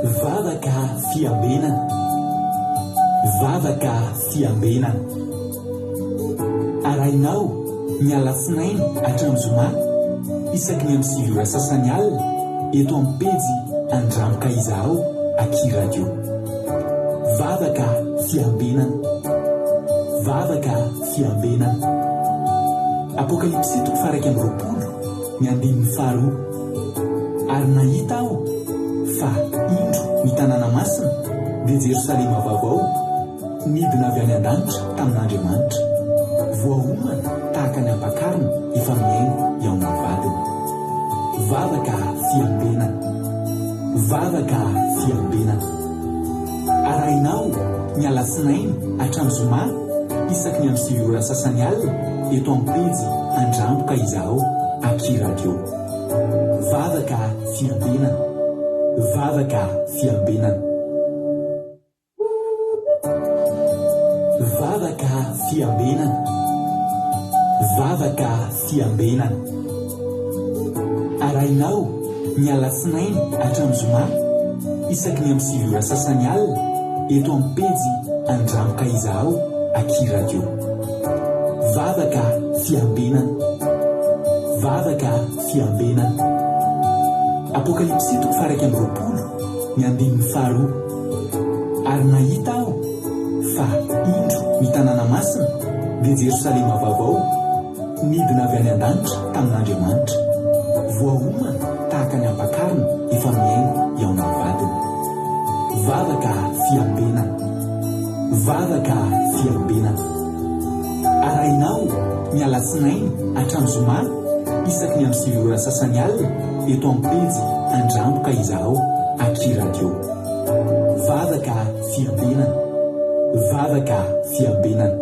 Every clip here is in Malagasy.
Vavaka fiambenana, vavaka fiambenana. Arainao miala sinainy hatramin'ny zoma isaky ny amin'ny 7 ora sasany alina eto amin'ny pejy Andramoka Izaho Aky Radio. Vavaka fiambenana, vavaka fiambenana. Apokalipsy 1:20 ny 15. Ary nahita aho fa indro ny tanàna masina dia Jerosalema vaovao midina avy any an-danitra tamin'Andriamanitra, voahomana tahaka ny ampakarina efa miaingo eo amin'ny vadiny. Vavaka fiambenana, vavaka fiambenana. Arainao miala sinainy hatramin'ny zoma isaky ny amin'ny 7 ora sasany alina eto amin'ny pejy Andramoka Izaho Aky Radio. Vavaka fiambenana, vavaka fiambenana. Vavaka fiambenana, vavaka fiambenana. Arainao miala sinainy hatramin'ny zoma isaky ny amin'ny 7 ora sasany alina eto amin'ny pejy Andramoka Izaho Aky Radio. Vavaka fiambenana, vavaka fiambenana. Apokalipsy 1:20 ny 12. Ary nahita aho fa indro ny tanàna masina dia Jerosalema vaovao midina avy any an-danitra tamin'Andriamanitra, voahomana tahaka ny ampakarina efa miaingo eo amin'ny vadiny. Vavaka fiambenana, vavaka fiambenana. Arainao miala sinainy hatramin'ny zoma isaky ny amin'ny 7 ora sasany alina eto amin'ny pejy Andramoka Izaho Aky Radio. Vavaka fiambenana, vavaka fiambenana.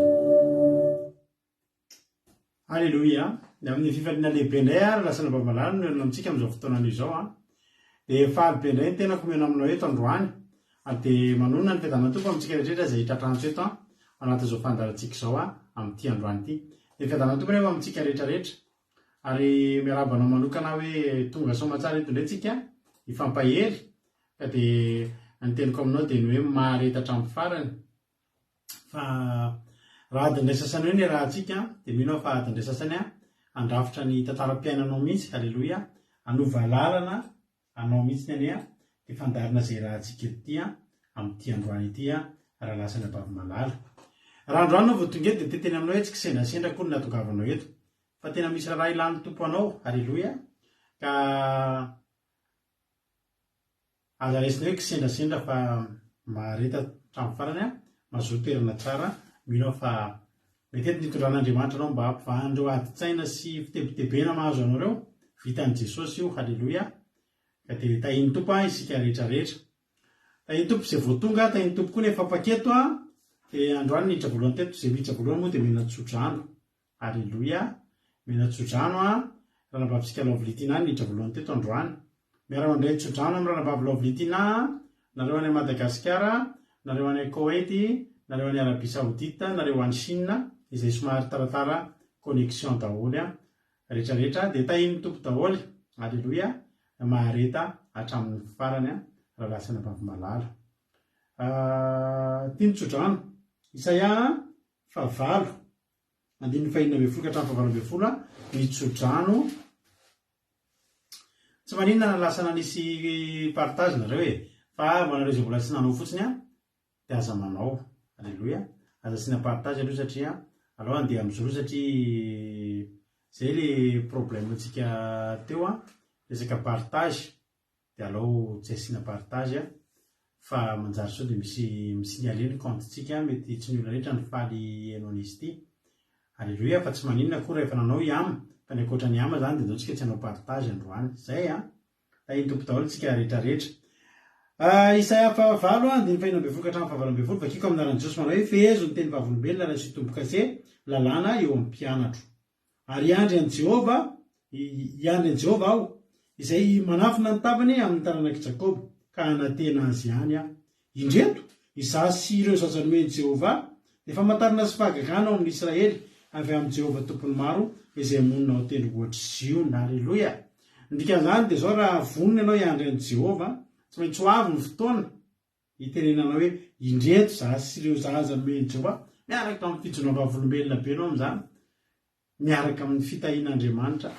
Alleluia. Amin'ny fifaliana lehibe indray lasana babalany no amintsika amin'izao fotoanana izao dia fahabe indray ny tena komena aminao eto androany dia manonona ny fiadanana tompo amintsika rehetrarehetra izay tratrantsika eto anatin'izao fandarantsika izao amin'ity androany ity. Dia fiadanana tompo rehefa amintsika rehetrarehetra ary miarabanao manokana hoe tonga somatsara eto indray tsika ifampahery ka dia ny teniko aminao dia ny hoe mahareta hatramin'ny farany. Fa raha adindray sasany hoe ny rahantsika dia mino fa adindray sasany andrafitra ny tantaram-piainanao mihitsy. Alleloia. Anova lalana anao mihitsy ny ania dia fandarina izay rahantsika ety amin'ity androany ity raha lasany abavy malala. Raha androany anao vao tonga eto dia teteny aminao etsika sendasendra koa ny natongavanao eto fa tena misy raha ilan'ny tompo anao. Alleloia. Ka aza resina hoe kisendasendra fa mahareta hatramin'ny farany mazotoerina tsara. Mino fa mety eto nitondran'Andriamanitra anao mba hampivandreo adi-tsaina sy fitebitebena mahazo anareo vitan'i Jesosy io. Halleloia. Ka dia tahiny tompo isika rehetrarehetra. Tahiny tompo izay voatonga, tahiny tompo koa ny efa paketo dia androany niditra voalohany teto. Izay miditra voalohany moa dia mena tsodrano. Halleloia. Mena tsodrano ranabavitsika laovilitina niditra voalohany teto androany. Miarao indray tsodrano amin'ny ranabavy laovilitina nareo any Madagasikara, nareo any Koweït, nareo any Arabia Saoudite, nareo any Chine izay somary taratara connexion daholo rehetrarehetra dia tahiny tompo daholo. Alleluia. Mahareta hatramin'ny farany raha lasana abavy malala. Tiany tsodrano Isaia 9:20 ka hatramin'ny 20 ny tsodrano. Tsy maninona na lasana nisy partage nareo fa manareo izay mbola tsy nanao fotsiny dia aza manao. Alleluia. Aza sina partage aloha satria aloha andeha amin'izoro satria izay le problème antsika teo resaka partage dia alao tsy asina partage fa manjary sao dia misy misignale ny comptentsika mety tsy ny olona rehetra ny faly ianao an'izy ity. Alleluia. Fa tsy maninona koa rehefa nanao iama fa ny ankoatra ny ama zany dia ndao tsika tsy hanao partage androany. Zay tahiny tompo daholo tsika rehetrarehetra. Isaia 9:20 ka hatramin'ny 20 vakiko amin'ny anaran'i Jesosy manao hoe fehezo ny teny vavolombelona raha sy tompo-kase lalàna eo amin'ny mpianatro. Ary iandry an'i Jehova aho izay manafina ny tavany amin'ny taranak'i Jakoba ka hanantena azy ihany indreto izaho sy ireo zazany hoe Jehova dia famantarana sy fahagagana ao amin'ny Israely avy amin'ny Jehova tompony maro izay monina ao tendrombohitra Ziona. Alleluia. Ndikan'izany dia zao raha vonona ianao hiandry an'i Jehova tsy maintsy ho avy ny fotoana hitenenana hoe indreto za sy ireo zaza menitra hoa miaraka amin'ny fijonam-bavolombelona be anao am'izany miaraka amin'ny fitahian'Andriamanitra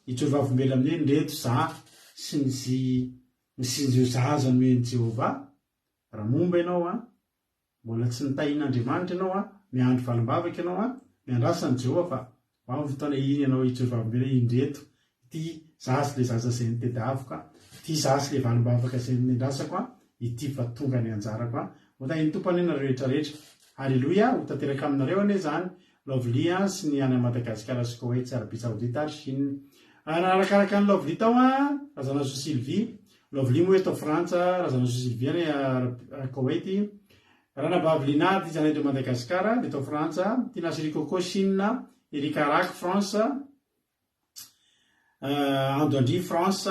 ijoro-vavolombelona amin'e indreto za sy nysin'izio zaza nomeny Jehovah raha momba ianao a mbola tsy nitahian'Andriamanitra ianao a miandro valimbavaka ianao a miandrasany Jehovah fa ho amin'ny fotoana iny ianao ijoro-vavolombelona indreto ity za sy le zaza izay nitediaviko a ity za sy le valimbavaka izay nendrasako a ity fa tonga ny anjarako a hotahiny tompanena rehetrarehetra halleloia ho tanteraka aminareo ane zany Lovely sy ny any Madagasikara sy Koweït sy Arabie Saoudite ary Chine arakaraka ny Lovely tao a razana so Sylvie Lovely moa eto Frantsa razana so Sylvie any Koweït raha nabavylina ty zanay de Madagasikara eto Frantsa ty nasy Coco Chine Erika Rak France Andoandry France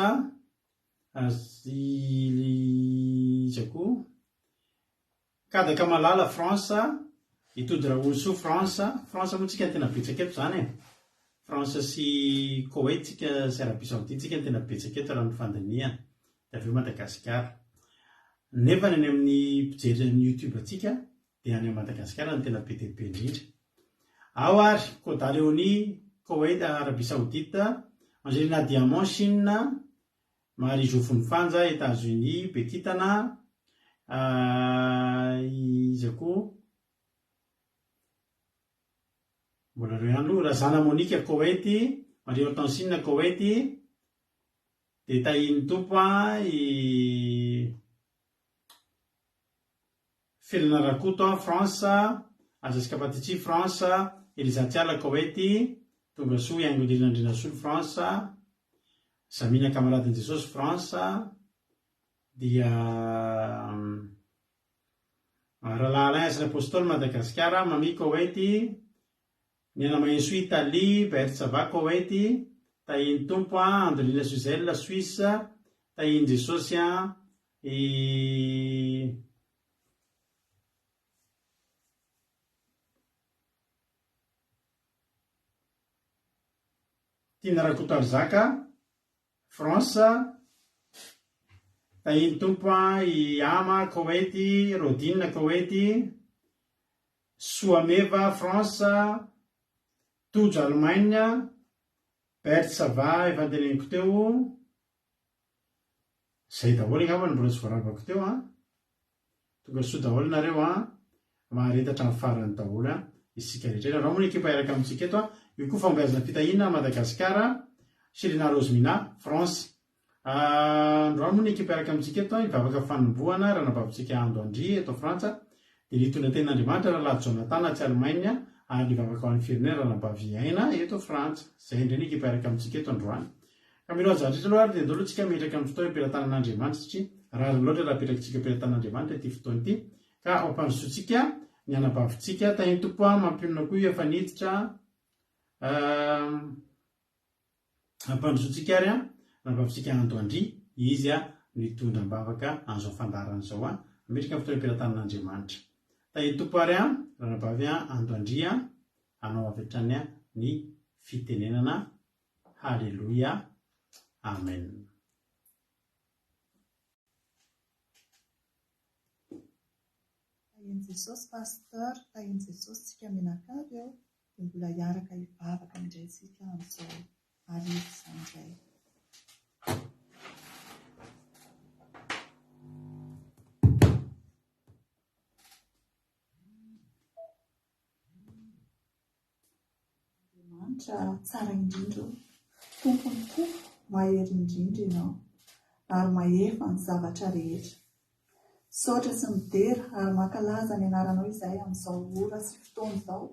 izako kadaka malala France itody Raolso France moa tsika tena betsaka eto zany France sy Koweït tsika sy Arabie Saoudite tsika tena betsaka eto raha ny fandaniana de aveo Madagasikara nefa ny any amin'ny mpijery amin'ny YouTube atsika de any Madagasikara ny tena be dia be indrindra ao ary Côte Léonie Koweït Arabie Saoudite Angelina Diamant Chine Marie Jofony Fanja États-Unis Bekitana izako mbola reo ihany aloha Razana Monique Koweït Marie Hortensine Koweït de tahiny tompo Felina Rakoto France Azaska Patici France Elisa Tiala Koweït tonga soa Yango Indrinandrina Solo France Samina Camarade Jesus France dia Rahalahy Alain sy l'Apostole Madagasikara Mami Koweït Niana Maïnso Italie Bert Sava Koweït tahiny tompo Andrelina Suzelle Suisse tahiny Jesosy Tina Rakoto Arzaka France tahiny tompo Ama Koweït Rodine Koweït Soameva France Tojo Allemagne Bert Sava efa anteneniko teo zay daholo angambany mbola tsy voaravako teo tonga soa daholo nareo maharetatra amin'ny farany daholo isika rehetra raha moa ny ekipa iaraka amintsika eto io koa fambeazana fitahina Madagasikara Sirina Rosemina France raha moa ny ekipa iaraka amintsika eto ivavaka fanombohana raha nabavitsika Andoandry eto Frantsa de nitondra ten'Andriamanitra raha lady Jonathan tsy Allemagne ary nivavaka ho an'ny firenena raha nabavy aina eto Frantsa zay indray ny ekipa iaraka amintsika eto androany ka milo azatritra aloha ary de ndolo tsika metraka amin'ny fotoana ampirantanan'Andriamanitra satria raha loatra raha apetrakintsika ampirantan'Andriamanitra ity fotoana ity ka ampandrosotsika ny anabavitsika tahiny tompo mampionona koa efa niditra ampandrosotsika ary anabavitsika Andoandry izy nitondra mbavaka an'izao fandarana zao ametraka amin'ny fotoana ampirantan'Andriamanitra tahiny tompo ary raha nabavy Andoandry anao avetrany ny fitenenana halleluia amen. Tahiny Jesosy pasteur, tahiny Jesosy tsika menakavy eo dia mbola hiaraka hivavaka indray tsika amin'izao arivo izany indray. Andriamanitra tsara indrindra, tompony tompo, mahery indrindra ianao ary mahefa ny zavatra rehetra. Saotra sy midera ary mankalaza ny anaranao izay amin'izao ora sy fotoana izao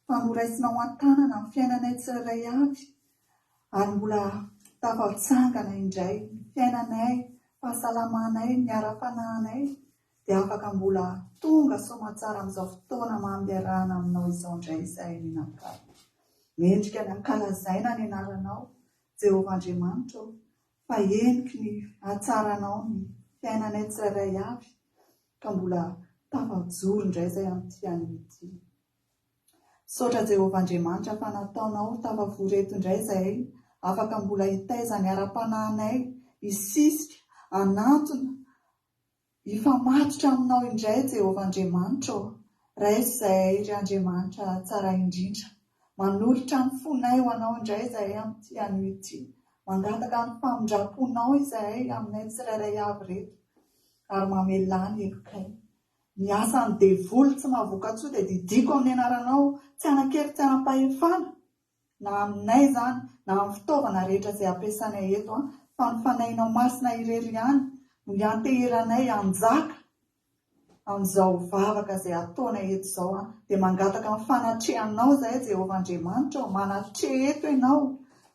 fa noraisinao an-tanana amin'ny fiainanay tsirairay avy ary mbola tafatsangana indray ny fiainanay, fahasalamanay, ny ara-panahinay dia afaka mbola tonga somatsara amin'izao fotoana mampiarahana aminao izao indray izay minakavy. Mendrika ny ankalazaina ny anaranao Jehovah Andriamanitra fa eniky ny hatsaranao ny fiainanay tsirairay avy ka mbola tafajoro indray izay amin'ity an'ity. Saotra Jehovah Andriamanitra fa nataonao tafavory eto indray izay afaka mbola hitaiza ny ara-panahinay hisisika anatona ifamatotra aminao indray Jehovah Andriamanitra raisy izay ry Andriamanitra tsara indrindra, manolotra ny fonay ho anao indray izahay amin'ity anio ity, mangataka ny famindraponao izahay aminay tsirairay avy reto ary mamelany hevokay. Ny asan'ny devoly tsy mahavoka tsoa dia didiko amin'ny anaranao, tsy anankely tsy anam-pahefana na aminay izany na amin'ny fitaovana rehetra izay ampiasanay eto, fa ny fanahinao masina irery ihany no ianteheranay anjaka amin'izao vavaka izay ataonay eto izao, dia mangataka ny fanatrehanao izahay Jehovah Andriamanitra, manatreha eto ianao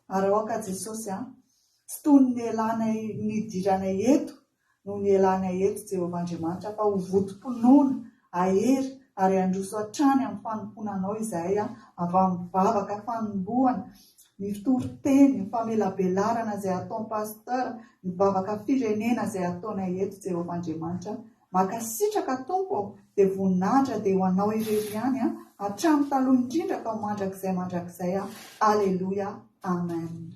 ary aoka Jesosy tsy toy ny elanay nidiranay eto no ny elanay eto Jehovah Andriamanitra, fa ho votom-ponoana ahery ary androso hatrany amin'ny fanomponanao izahay avy amin'ny vavaka fanombohana, ny fitoriteny, ny famelabelarana izay ataon'ny pasteur, ny vavaka firenena izay ataonay eto Jehovah Andriamanitra. Makasitraka Tompo dia voninahitra dia ho anao irery ihany hatramin'ny taloha indrindra ka mandrakizay. Aleluia, amen.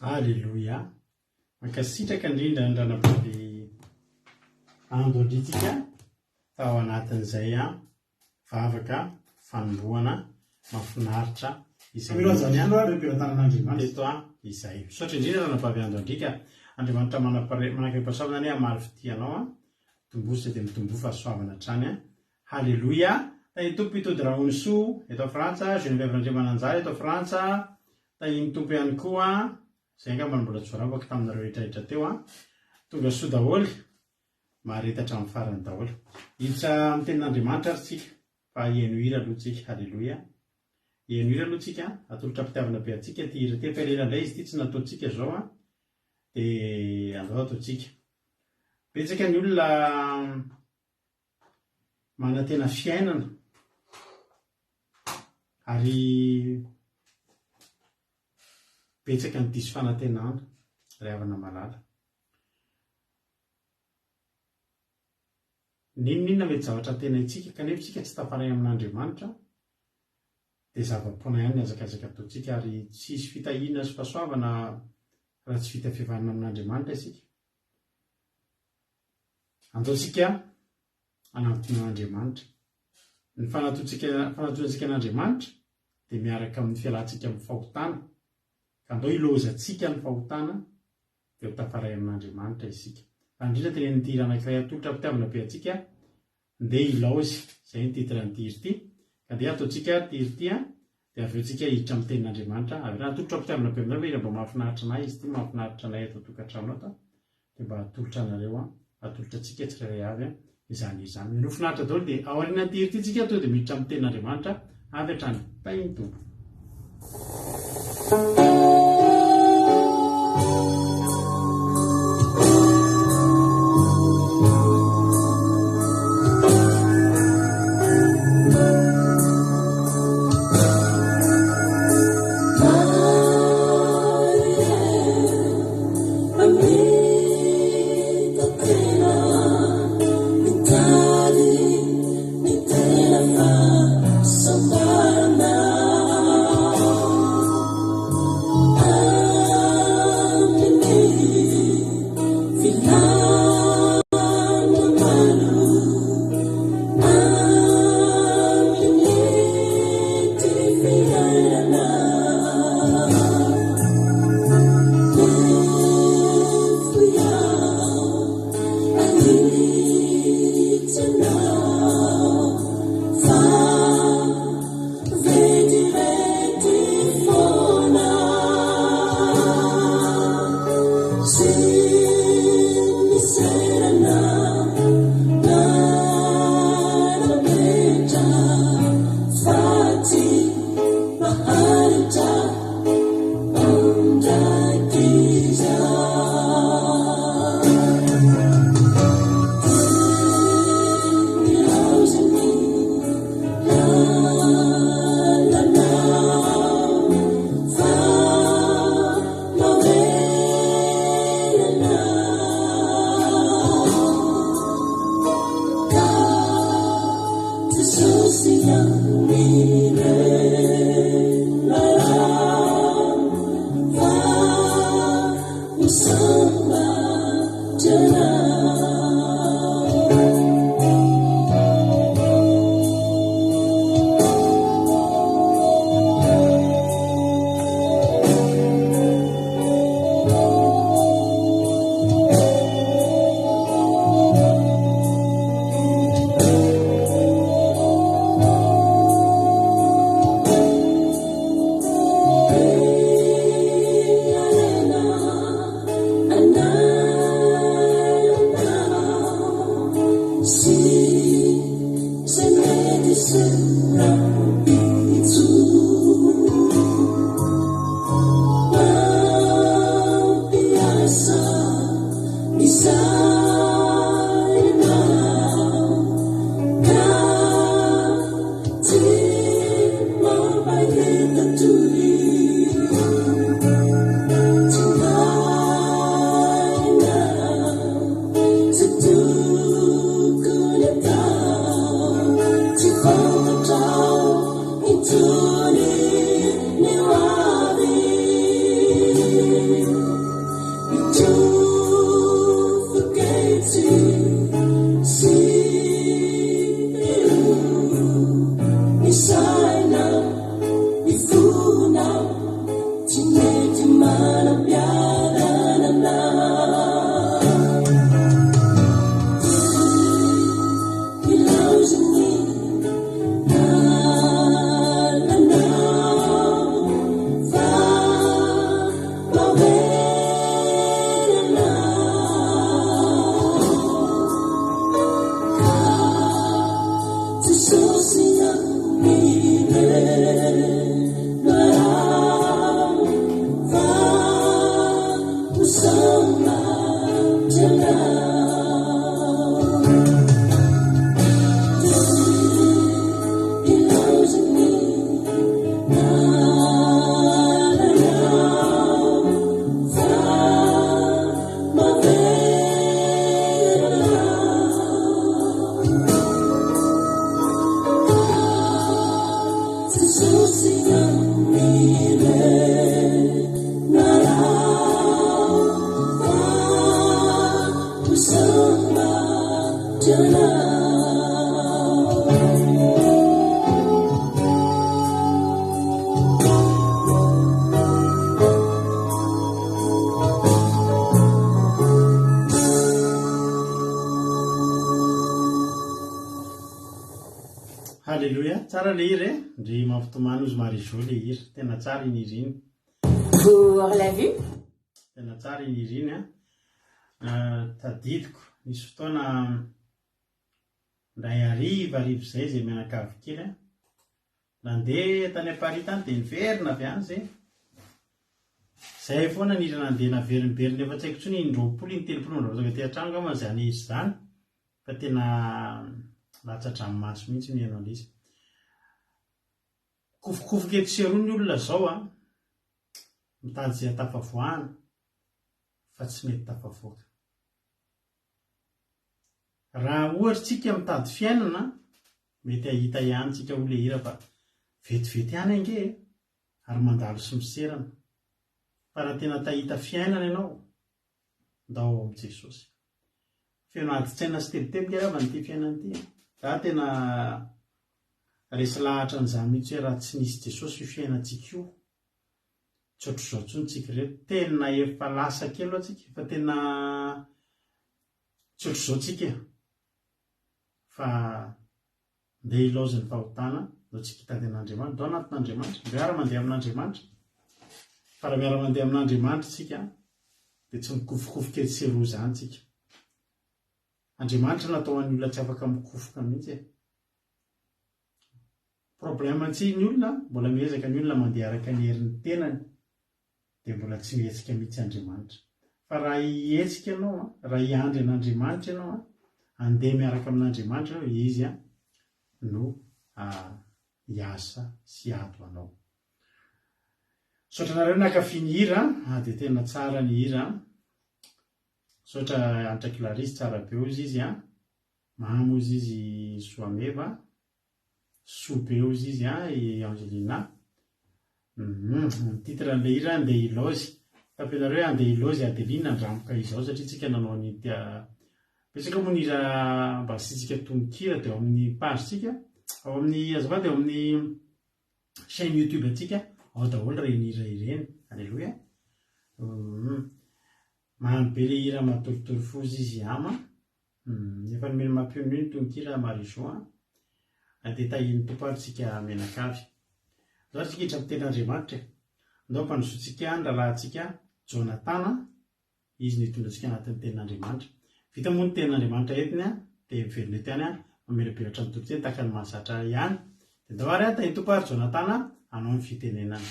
Aleluia. Makasitraka indrindra ny ranabavy andondritsika tao anatin'izay vavaka fanombohana mafinaritra izay misaotra indrindra ranabavy andondrika. Andriamanitra manakipasavana ny amary fitianao tombosa dia mitombo fahasoavana hatrany. Halleluia. Tay tompo itody Raoniso eto Frantsa, Geneviève Andriamananjara eto Frantsa, tay ny tompo ihany koa izay nga mbola tsy voaravaka taminareo rehetrarehetra teo tonga soa daholo, maharetatra amin'ny farany daholo. Hiditra amin'ny tenin'Andriamanitra ary tsika fa hihaino hira aloha tsika. Halleluia. Hihaino hira aloha tsika, atolotra mpitiavana be atsika ty hira ty fa elaela izy ty tsy nataontsika zao dia andao ataontsika. Betsaka ny olona manantena fiainana ary betsaka ny diso fanantenana ray havana malala. Ninona mety zavatra tena itsika kanefa tsika tsy tafaray amin'Andriamanitra dia zava-poana ihany ny azakazaka ataontsika ary tsisy fitahiana sy fahasoavana raha tsy vita fihavanana amin'Andriamanitra isika. Andaontsika anampian'Andriamanitra. Ny fanatoantsika an'Andriamanitra dia miaraka amin'ny fialantsika amin'ny fahotana, ka andao ilozantsika ny fahotana dia ho tafaray amin'Andriamanitra isika. Indrindra teny ny tira anankiray atolotra mpitiavana be atsika ndeha ilaozy, izay ny titran'ny tiry ity, ka dia ataontsika tiry ity dia avy eo tsika hiditra amin'ny tenin'Andriamanitra. Avy atolotra mpitiavana be aminareo hoe mba mahafinaritra anay izy ity, mahafinaritra anay ato tokantrano ato dia mba atolotra anareo atolotra tsika tsirairay avy izany izany. No finaritra daholo dia ao aorian'ny tiry ity tsika to dia miditra amin'ny tenin'Andriamanitra avy hatrany. Tainy tompo. Halleloia, tsara le hira e ndry mampitomany ozy marizao le hira, tena tsara iny hira iny. Vous l'a vu? Tena tsara iny hira iny tadidiko nisy fotoana ndray arivo izay zay mianakavy kely nandeha tany Paris tany dia niverina avy any zay foana ny hira nandeha naverinberina efa tsy haiko intsony indroapolo iny telopolo ndraosaka ty an-trano ka mazany izy zany fa tena latsadranomaso mihitsy mihaino an'izy. Kofokofoka eto sy aroa ny olona zao mitady zay tafavoahana fa tsy mety tafavoaka. Raha ohatra tsika mitady fiainana mety ahita ihany tsika ho le hira fa vetivety ihany ange ary mandalo sy miserana. Fa raha tena tahita fiainana ianao ndao ao amin'i Jesosy. Feno adi-tsaina sy teboteboka raha van'ity fiainana ity. Raha tena resy lahatra an'izany mihitsy hoe raha tsy nisy Jesosy io fiainantsika io tsy ohatr'izao intsony tsika reto. Tena efa lasa kely atsika fa tena tsy ohatr'izao tsika fa ndeha ilaozy ny fahotana no tsika hitady an'Andriamanitra, dao anatin'Andriamanitra, miara-mandeha amin'Andriamanitra. Fa raha miara-mandeha amin'Andriamanitra tsika dia tsy mikofokofoka etsy sy eroa izany tsika. Andriamanitra natao an'ny olona tsy afaka mikofoka mihitsy e. Problème tsy ny olona mbola miezaka ny olona mandeha araka ny herin'ny tenany dia mbola tsy mihetsika mihitsy Andriamanitra. Fa raha hihetsika ianao, raha hiandry an'Andriamanitra ianao, andeha miaraka amin'Andriamanitra ianao, izy no hiasa sy ato anao. Saotra nareo nankafy ny hira dia tena tsara ny hira. Saotra Anitra Clarisse tsara be ozy izy mamy ozy izy Soameva, soa be ozy izy i Angelina. Ny titran'ilay hira andeha ilaozy Tapenareo hoe andeha ilozy Adeline andramboka izao satria tsika nanao ny pesaka monira mba sitsika tononkira dia ao amin'ny pagetsika ao amin'ny azavady eo amin'ny chaîne YouTube atsika ao daholo reny hira ireny. Alleloia. Mahany be le hira matoritory fozy izy ama efa nomeny mampionony ny tononkira marisoa dia tahiny tompo arytsika menakavy zao tsika hitra amin'ny ten'Andriamanitra ndao mpanosotsika ny rahalahintsika Jonatana izy nitondratsika anatin'ny ten'Andriamanitra vita moa ny ten'Andriamanitra etiny dia miverina eto ihany mamelabelatra ny tontolo tahaka ny mahazatra ihany dia ndao ary tahiny tompo ary Jonatana hanao ny fitenenana.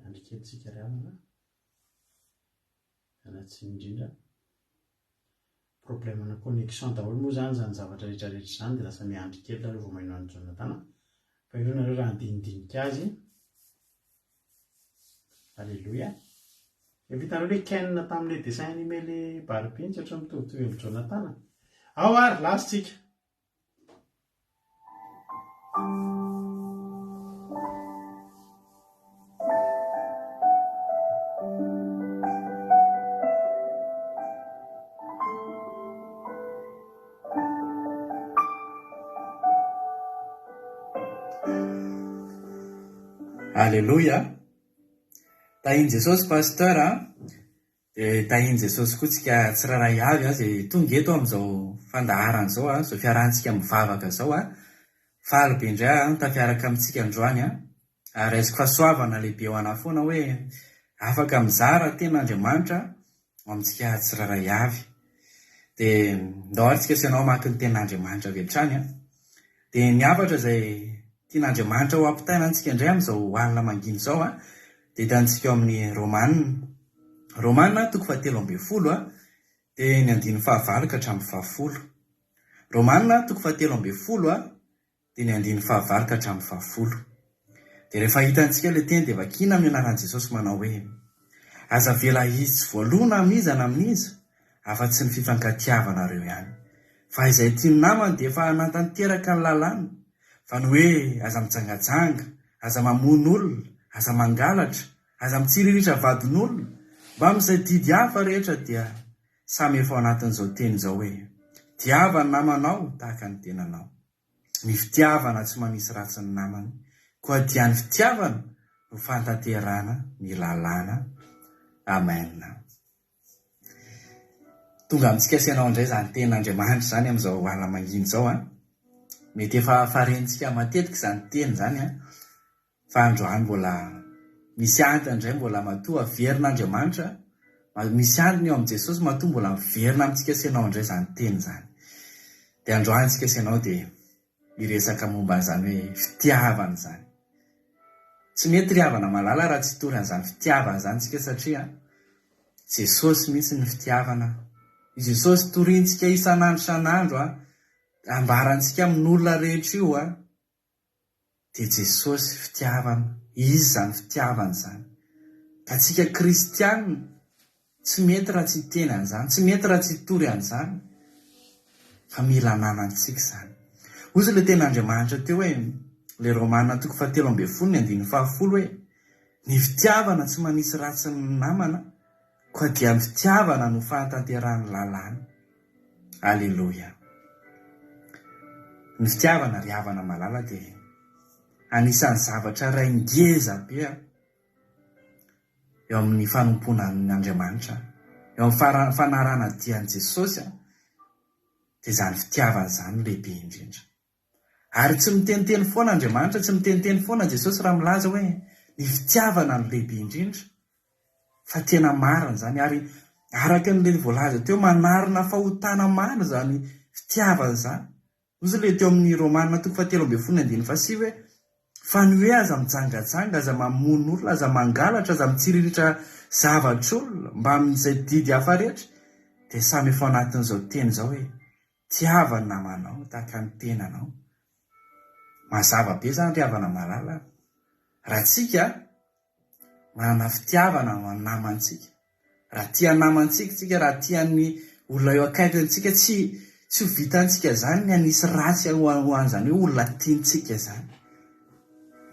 Andriketsika riavana anatsy indrindra problèmena connexion daholo moa zany zavatra rehetrarehetra zany dia lasa miandry kely aloha vao maheno an'ny Jonatana fa ireo nareo raha andinidinika azy. Alleluia. Vitanareo hoe Ken tamin'ilay dessin animé le Barbie tsy ohatran'ny mitovitovy amin'ny Jonatana. Ao ary lasitsika. Alleluia. Tahiny Jesosy pasteur dia tahiny Jesosy koa tsika tsiraray avy izay tonga eto amin'izao fandaharana izao izao fiarahantsika mivavaka zao faly be indray tafiaraka amintsika androany ary aiziko fahasoavana lehibe ho ana foana hoe afaka mizara ten'Andriamanitra amintsika tsiraray avy dia ndao ary tsika sianao maki ny ten'Andriamanitra avy hatrany dia niavatra izay tian'Andriamanitra ho ampitaina antsika indray amin'izao alina mangina izao dia hitantsika eo amin'ny Romanina toko 7:10 dia ny 9:20 ka hatramin'ny 20. Romanina toko 7:10 dia ny 9:20 ka hatramin'ny 20. Dia rehefa hitantsika ilay teny dia vakiana amin'ny anaran'i Jesosy manao hoe aza vela izy tsy voalona amizana amin'izy afa-tsy ny fifankatiavanareo ihany fa izay tia ny namany dia efa natanteraka ny lalàna fa ny hoe aza mitsangajanga, aza mamono olona, aza mangalatra, aza mitsiriritra vadin'olona mba amin'izay didy hafa rehetra dia samy efa ao anatin'izao teny izao hoe tiavany namanao tahaka ny tenanao. Ny fitiavana tsy manisy ratsy ny namany koa dia ny fitiavana no fantanterana ny lalàna. Amen. Tonga amintsika sianao indray zany ten'Andriamanitra zany amin'izao alina mangina izao mety efa farentsika matetika izany teny zany fa androany mbola misy antony indray mbola matoa averin'Andriamanitra misy antony eo amin'i Jesosy matoa mbola miverina amintsika sianao indray zany teny zany dia androany tsika sianao dia miresaka momba an'izany hoe fitiavana zany. Tsy mety riavana malala raha tsy tory an'izany fitiavana zany tsika satria Jesosy mihitsy ny fitiavana. I Jesosy toriantsika isan'andro isan'andro ambarantsika amin'olona rehetra io dia Jesosy fitiavana. Izy zany fitiavana zany. Ka tsika kristianina tsy mety raha tsy teny an'izany, tsy mety raha tsy tory an'izany fa mila nanantsika zany. Ozy ilay ten'Andriamanitra teo hoe le Romanina toko 7:10 hoe ny fitiavana tsy manisy ratsy ny namana koa dia ny fitiavana no fahatanteran'ny lalàna. Alleluia. Ny fitiavana riavana malala dia anisan'ny zavatra ray ngeza be eo amin'ny fanomponan'Andriamanitra, eo amin'ny fanarana dian'i Jesosy dia zany fitiavana zany lehibe indrindra. Ary tsy miteniteny foana Andriamanitra, tsy miteniteny foana Jesosy raha milaza hoe ny fitiavana no lehibe indrindra fa tena marina zany ary araka n'ilay voalaza teo manarina fahotana maro zany fitiavana zany. Ozy ilay teo amin'ny Romanina toko 7:10 hoe fa ny hoe aza mijangajanga, aza mamono olona, aza mangalatra, aza mitsiriritra zavatr'olona mba amin'izay didy hafa rehetra dia samy efa anatin'izao teny izao hoe tiavana namanao tahaka ny tenanao. Mazava be zany riavana malala raha tsika manana fitiavana amin'ny namantsika. Raha tia namantsika tsika, raha tian'ny olona eo akaikintsika, tsy tsy ho vitantsika zany ny anisy ratsy ho an'izany hoe olona tiantsika zany.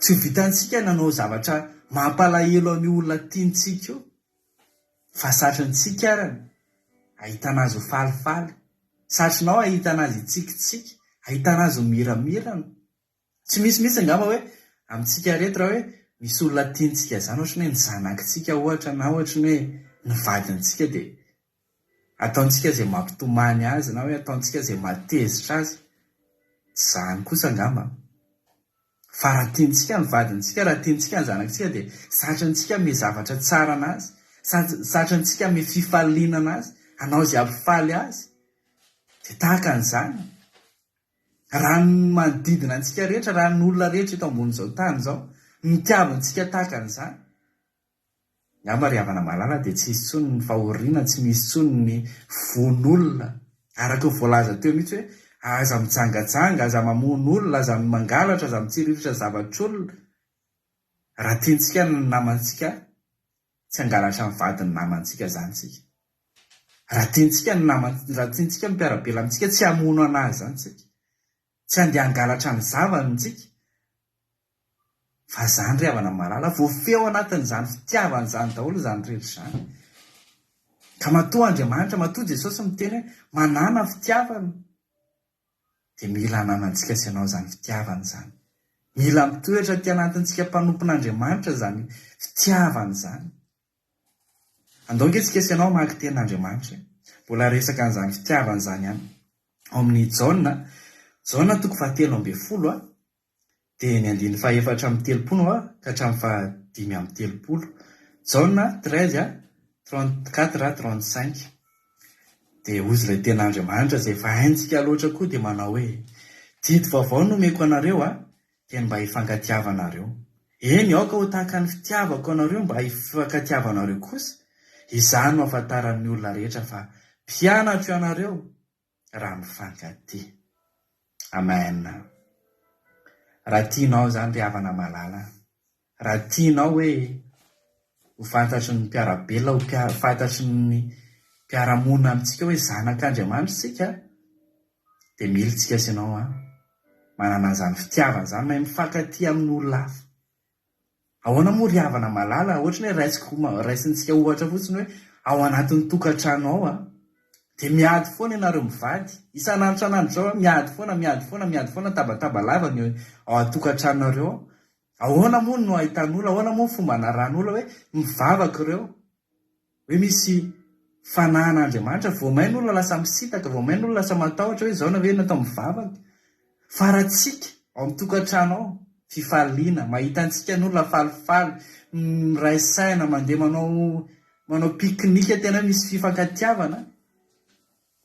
Tsy ho vitantsika nanao zavatra mampalahelo amin'ny olona tiantsika io, fa satrintsika arany ahitana azy ho falifaly, satrinao ahitana azy hitsikitsika, ahitana azy ho miramirana. Tsy misy angamba hoe amintsika rehetra hoe misy olona tiantsika zany ohatra ny hoe ny zanakitsika ohatra na ohatra ny hoe ny vadintsika dia ataontsika izay mampitomany azy na hoe ataontsika izay matezitra azy. Zany kosa angamba. Fa raha tiantsika ny vadintsika, raha tiantsika ny zanakitsika dia satrintsika me zavatra tsara anazy, satrintsika me fifalinana azy, anao izay ampifaly azy. Dia tahaka an'izany raha ny manodidina antsika rehetra, raha ny olona rehetra eto ambonin'izao tany izao mitiavantsika tahaka an'izany, ngamba ry havana malala dia tsy misy intsony ny fahoriana, tsy misy intsony ny von'olona. Araka ny voalaza teo mihitsy hoe aza mijangajanga, aza mamono olona, aza mangalatra, aza mitsiritritra zavatr'olona. Raha tiantsika ny namantsika, tsy hangalatra ny vadiny namantsika zany tsika. Raha tiantsika ny mpiarabela amintsika, tsy hamono anazy zany tsika. Tsy handeha hangalatra ny zavany tsika. Fa zany ry havana malala, voafeo anatin'izany fitiavana zany daholo zany rehetra zany. Ka matoa Andriamanitra, matoa Jesosy miteny hoe manana fitiavana. Dia mila hananantsika sy ianao zany fitiavana zany. Mila mitoetra ty anatintsika mpanompon'Andriamanitra zany fitiavana zany. Andao antsika sy ianao maka tenin'Andriamanitra. Mbola resaka an'izany fitiavana zany ihany. Ao amin'ny Jaona 3:10 dia ny 4:30 ka hatramin'ny 5:30. Jaona 13:34-35. Dia ozy ilay ten'Andriamanitra izay efa haintsika loatra koa dia manao hoe didy vaovao no omeko anareo dia mba hifankatiavanareo. Eny aoka ho tahaka ny fitiavako anareo mba hifankatiavanareo kosa. Izany no ahafantaran'ny olona rehetra fa mpianatra ianareo raha mifankatia. Amen. Raha tianao zany ry havana malala, raha tianao hoe ho fantatry ny mpiarabelona, ho fantatry ny mpiaramonina amintsika hoe zanak'Andriamanitra sika, dia mila tsika sy ianao manana zany fitiavana zany mahay mifankatia amin'ny olona hafa. Ahoana moa ry havana malala, ohatra ny hoe raisintsika ohatra fotsiny hoe ao anatin'ny tokantrano ao dia miady foana ianareo mivady, isan'andro zao miady foana tabataba lava ny ao atokatrano. Ahoana moa no ahitan'olona, ahoana moa fomba anaran'olona hoe mivavaka ireo, hoe misy fanahan'Andriamanitra, voamaina olona lasa misitaka, voamaina olona lasa matahotra hoe zao na hoe natao mivavaka. Fa raha tsika ao amin'ny tokantrano ao fifaliana, mahita antsika n'olona falifaly, miray saina, mandeha manao piknika tena misy fifankatiavana,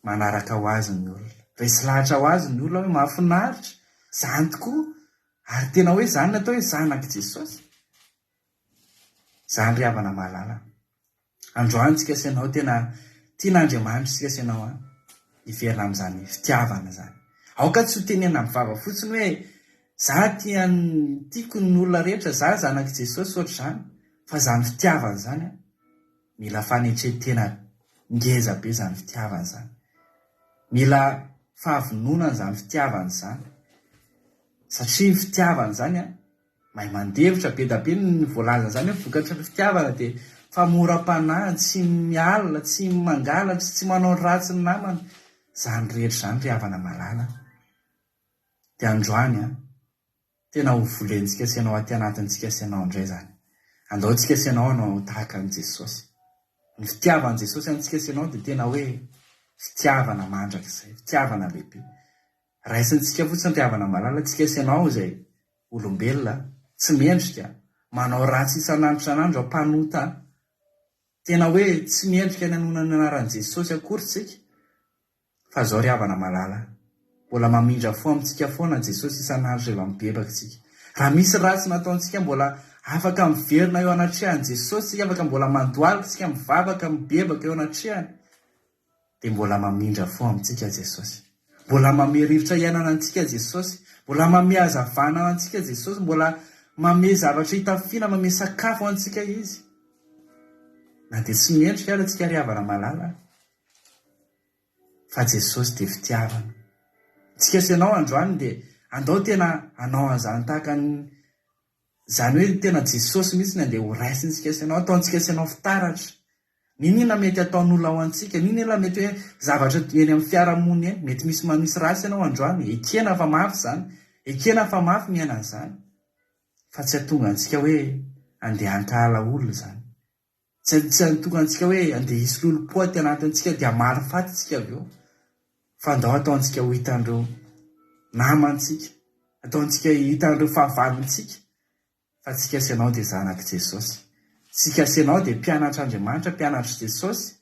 manaraka ho azy ny olona, resy lahatra ho azy ny olona hoe mahafinaritra zany tokoa, ary tena hoe zany natao hoe zanak' Jesosy. Zany ry havana malala, androany tsika sy ianao tena tian'Andriamanitra tsika sy ianao hiverina amin'izany fitiavana zany. Aoka tsy ho tenena mivava fotsiny hoe za tiako ny olona rehetra, za zanak' Jesosy ohatr' zany, fa zany fitiavana zany mila fanetretena ngeza be zany fitiavana zany. Mila fahavononana zany fitiavana zany. Satria ny fitiavana zany mahay mandevitra be da be ny voalaza zany hoe vokatra ny fitiavana dia famoram-panahy, tsy mialina, tsy mangalatra, tsy manao ratsy ny namana. Zany rehetra zany ry havana malala. Dia androany tena ho volentsika sy ianao aty anatintsika sy ianao indray zany. Andaontsika sy ianao anao tahaka an' Jesosy. Ny fitiavan'i Jesosy antsika sy ianao dia tena hoe fitiavana mandrakizay, fitiavana lehibe. Raisintsika fotsiny ry havana malala, tsika sy ianao izay olombelona tsy mendrika, manao ratsy isan'andro ampanota. Tena hoe tsy mendrika ny anonany anaran'i Jesosy akory tsika. Fa zao ry havana malala, mbola mamindra fo amintsika foana Jesosy isan'andro rehefa mibebaka tsika. Raha misy ratsy nataontsika mbola afaka miverina eo anatrehany Jesosy, afaka mbola mandoalika tsika mivavaka mibebaka eo anatrehany, dia mbola mamindra fo amintsika Jesosy. Mbola mame rivotra iainana antsika Jesosy, mbola mame hazavana antsika Jesosy, mbola mame zavatra hitafiana, mame sakafo antsika izy. Na dia tsy mendrika ary antsika ry havana malala, fa Jesosy dia fitiavana. Tsika sy ianao androany dia andao tena anao an'izany tahaka zany hoe tena Jesosy mihitsy ny andeha ho raisintsika sy ianao, ataontsika sy ianao fitaratra. Ninona mety ataon'olona ao antsika, ninona mety hoe zavatra eny amin'ny fiarahamony eny, mety misy rasy ianao androany, ekena fa mafy zany, ekena fa mafy miaina an'izany, fa tsy hatonga antsika hoe andeha hankahala olona zany. Tsy hatonga antsika hoe andeha hisy lolo-poty anatintsika dia maro fatytsika avy eo, fa andao ataontsika ho hitan'ireo namantsika, ataontsika hitan'ireo fahavalontsika, fa tsika sy ianao dia zanak' Jesosy. Tsika sy ianao dia mpianatr'Andriamanitra, mpianatra Jesosy,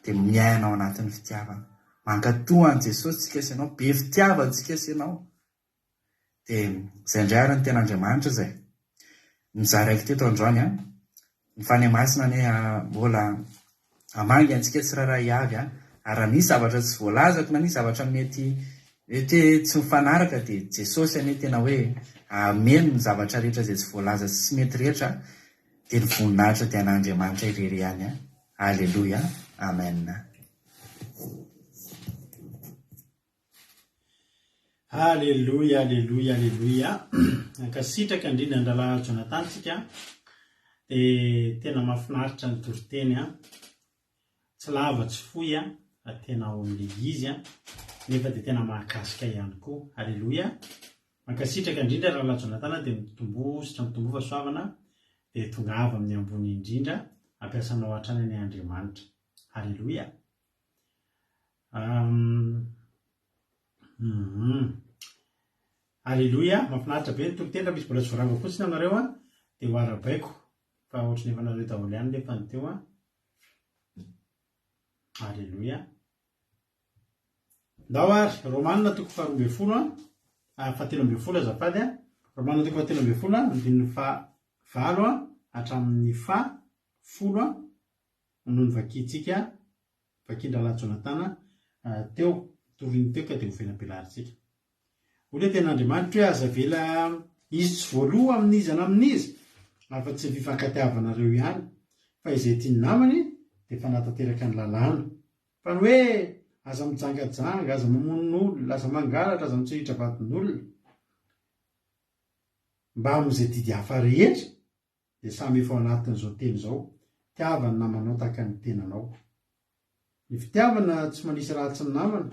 dia miainao anatin'ny fitiavana. Mankatoa an' Jesosy tsika sy ianao, be fitiavana tsika sy ianao. Dia izay indray ary ny ten'Andriamanitra izay. Mizaraiko teto androany ny fany masina ny mbola hamangy antsika tsirairay avy ary nisy zavatra tsy voalazako na nisy zavatra mety tsy mifanaraka dia Jesosy ane tena hoe ameno ny zavatra rehetra izay tsy voalaza sy mety rehetra dia ny voninahitra dia an'Andriamanitra irery ihany. Alleluia, amen. Alleluia, alleluia, alleluia. Ankasitraka indrindra andala Jonathansika dia tena mahafinaritra ny toriteny tsy lava tsy fohy tena ao amin'ilay izy nefa dia tena mahakasika ihany koa. Alleluia. Mankasitraka indrindra raha Jonathan dia mitombo fahasoavana dia tonga avy amin'ny ambony indrindra ampiasanao hatrany ny Andriamanitra. Alleluia. Alleluia. Mahafinaritra be ny toriteny. Misy mbola tsy voaranga fotsiny aminareo dia ho arabaiko fa ohatrany efa nareo daholo ihany nefa ny teo. Alleluia. Ndao ary Romanina toko faharoa fahatelo ambin'ny folo azafady Romanina toko fahatelo ambin'ny folo andininy valo hatramin'ny folo noho ny vakitsika vakin-drahalahy Jonathan teo toriny teo ka dia ho venabelaritsika. Olona ten'Andriamanitra hoe aza vela izy tsy voaloha amin'izy amin'izy afa tsy vifankatiavanareo ihany fa izay tiany namany dia fanatanteraka ny lalàna. Fa ny hoe aza mijangajanga, aza mamonon'olona, aza mangalatra, aza mitsihitra vadin'olona mba amin'izay didy hafa rehetra dia samy efa ao anatin'izao teny izao. Fitiavana namanao tahaka ny tenanao. Ny fitiavana tsy manisy ratsy ny namana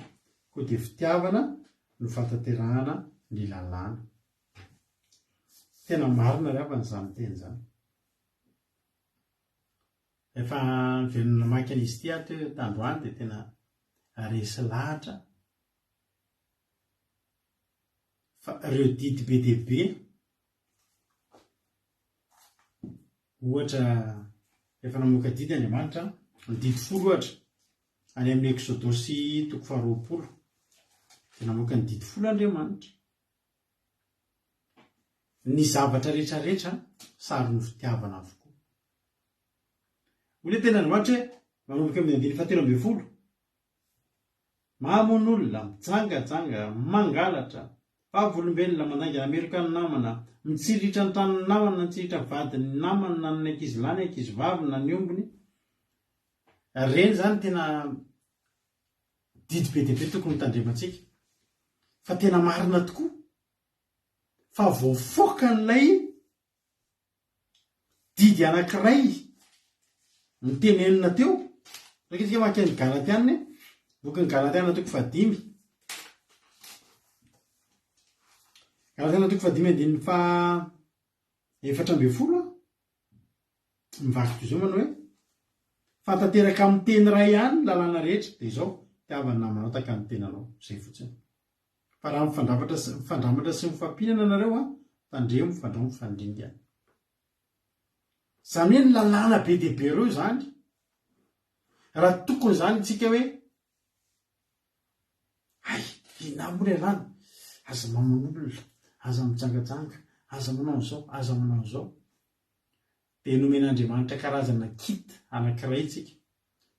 koa dia fitiavana no fanatanterahana ny lalàna. Tena marina ry avy n'izany teny izany. Efa velona maka an'izy ity tandroany dia tena resy lahatra fa ireo didy be dia be ohatra efa namoaka didy Andriamanitra ny didy folo ohatra any amin'ny Exodosy toko faharoapolo dia namoaka ny didy folo Andriamanitra. Ny zavatra rehetrarehetra sary ny fitiavana avokoa. Olona tena Andriamanitra hoe manomboka amin'ny andiny fahatelo ambin'ny folo mamon'olona, mijangajanga, mangalatra, vavolombelona, mandangana meroka ny namana, mitsiritra ny taniny namana, mitsiritra ny vadiny namana, na ny ankizy lahy, ny ankizy vavy, na ny ombony. Reny zany tena didy be dia be tokony tandremantsika. Fa tena marina tokoa. Fa voafoaka n'ilay didy anankiray ny tenenina teo. Raketsika makeny Galatiana bokin'ny Galatiana toko fahadimy. Galatiana toko fahadimy andininy efatra ambin'ny folo mivaky toy izao manao hoe fantanteraka amin'ny teny iray ihany lalàna rehetra dia izao fitiavana namanao tahaka ny tenanao. Izay fotsiny. Fa raha mifandramatra sy mifampihinana nareo tandremo mifandramo mifandringa. Izany hoe ny lalàna be dia be ireo izany. Raha tokony izany tsika hoe inona moa ilay rano, aza mamon'olona, aza mijangajanga, aza manao izao, aza manao izao. Dia nomen'Andriamanitra karazana kit anankiray tsika.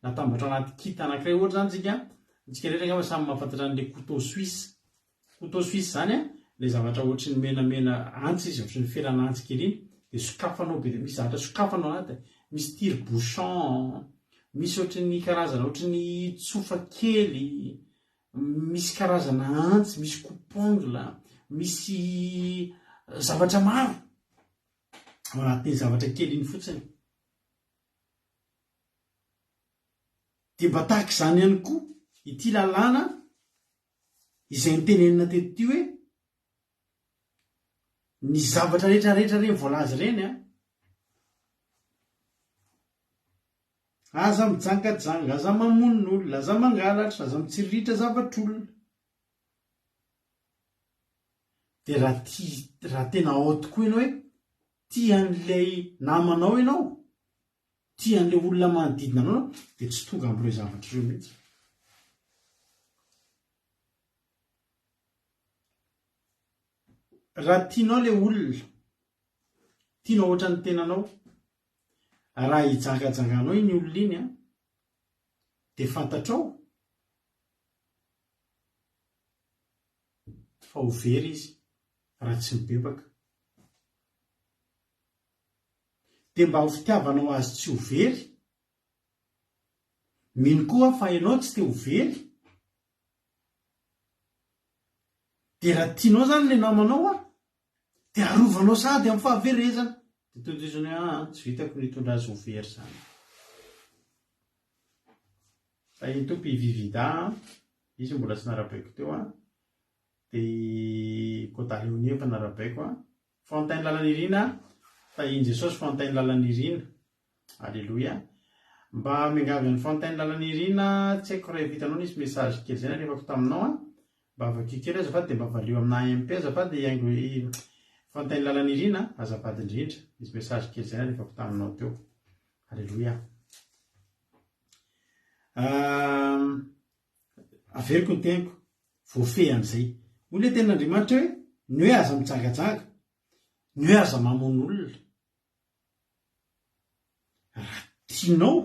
Natambatra anaty kit anankiray ohatra zany tsika rehetra angamba samy mahafantatra an'ilay couteau suisse. Couteau suisse zany ilay zavatra ohatry ny menamena antsy izy, ohatry ny ferana antsy kely iny, dia sokafanao be dia misy zavatra sokafanao anaty, misy tire-bouchon, misy ohatry ny karazana ohatry ny tsofa kely, misy karazana antsy, misy coupongle, misy zavatra maro ao anatin'ny zavatra kely iny fotsiny. Dia mba tahaka izany ihany koa ity lalàna izay nitenenina teto hoe ny zavatra rehetrarehetra reny voalaza ireny aza mijangajanga, aza mamonon'olona, aza mangalatra, aza mitsiriritra zavatr'olona. Dia raha tena ao tokoa ianao hoe tia an'ilay namanao ianao, tia an'ilay olona manodidina anao, dia tsy tonga amin'ireo zavatra ireo mihitsy. Raha tianao ilay olona, tianao ohatra ny tenanao, raha hijangajanganao iny olona iny dia fantatrao fa ho very izy raha tsy mibebaka. Dia mba ho fitiavanao azy tsy ho very, mino koa fa ianao tsy te ho very, dia raha tianao zany ilay namanao dia arovanao sady amin'ny fahaverezana. Dia tondrizany tsy vitako nitondra azy ho very zany. Fa iny tompo ivivida, izy mbola tsy narabaiko teo dia Kôdaleonia efa narabaiko Fontaine Lalan'Irina, fa iny Jesosy Fontaine Lalan'Irina. Alleloia. Mba miangavy ny Fontaine Lalan'Irina, tsy haiko raha vitanao nisy message kely zay nalefako taminao mba avakio kely azafady dia mba valio amina AMP azafady haingo Fontaine Lalan'Irina azafady indrindra, nisy message kely zay nalefako taminao teo. Alleloia. Averiko ny teniko voafehy amin'izay olona ten'Andriamanitra hoe ny hoe aza mitsangajanga, ny hoe aza mamono olona. Raha tianao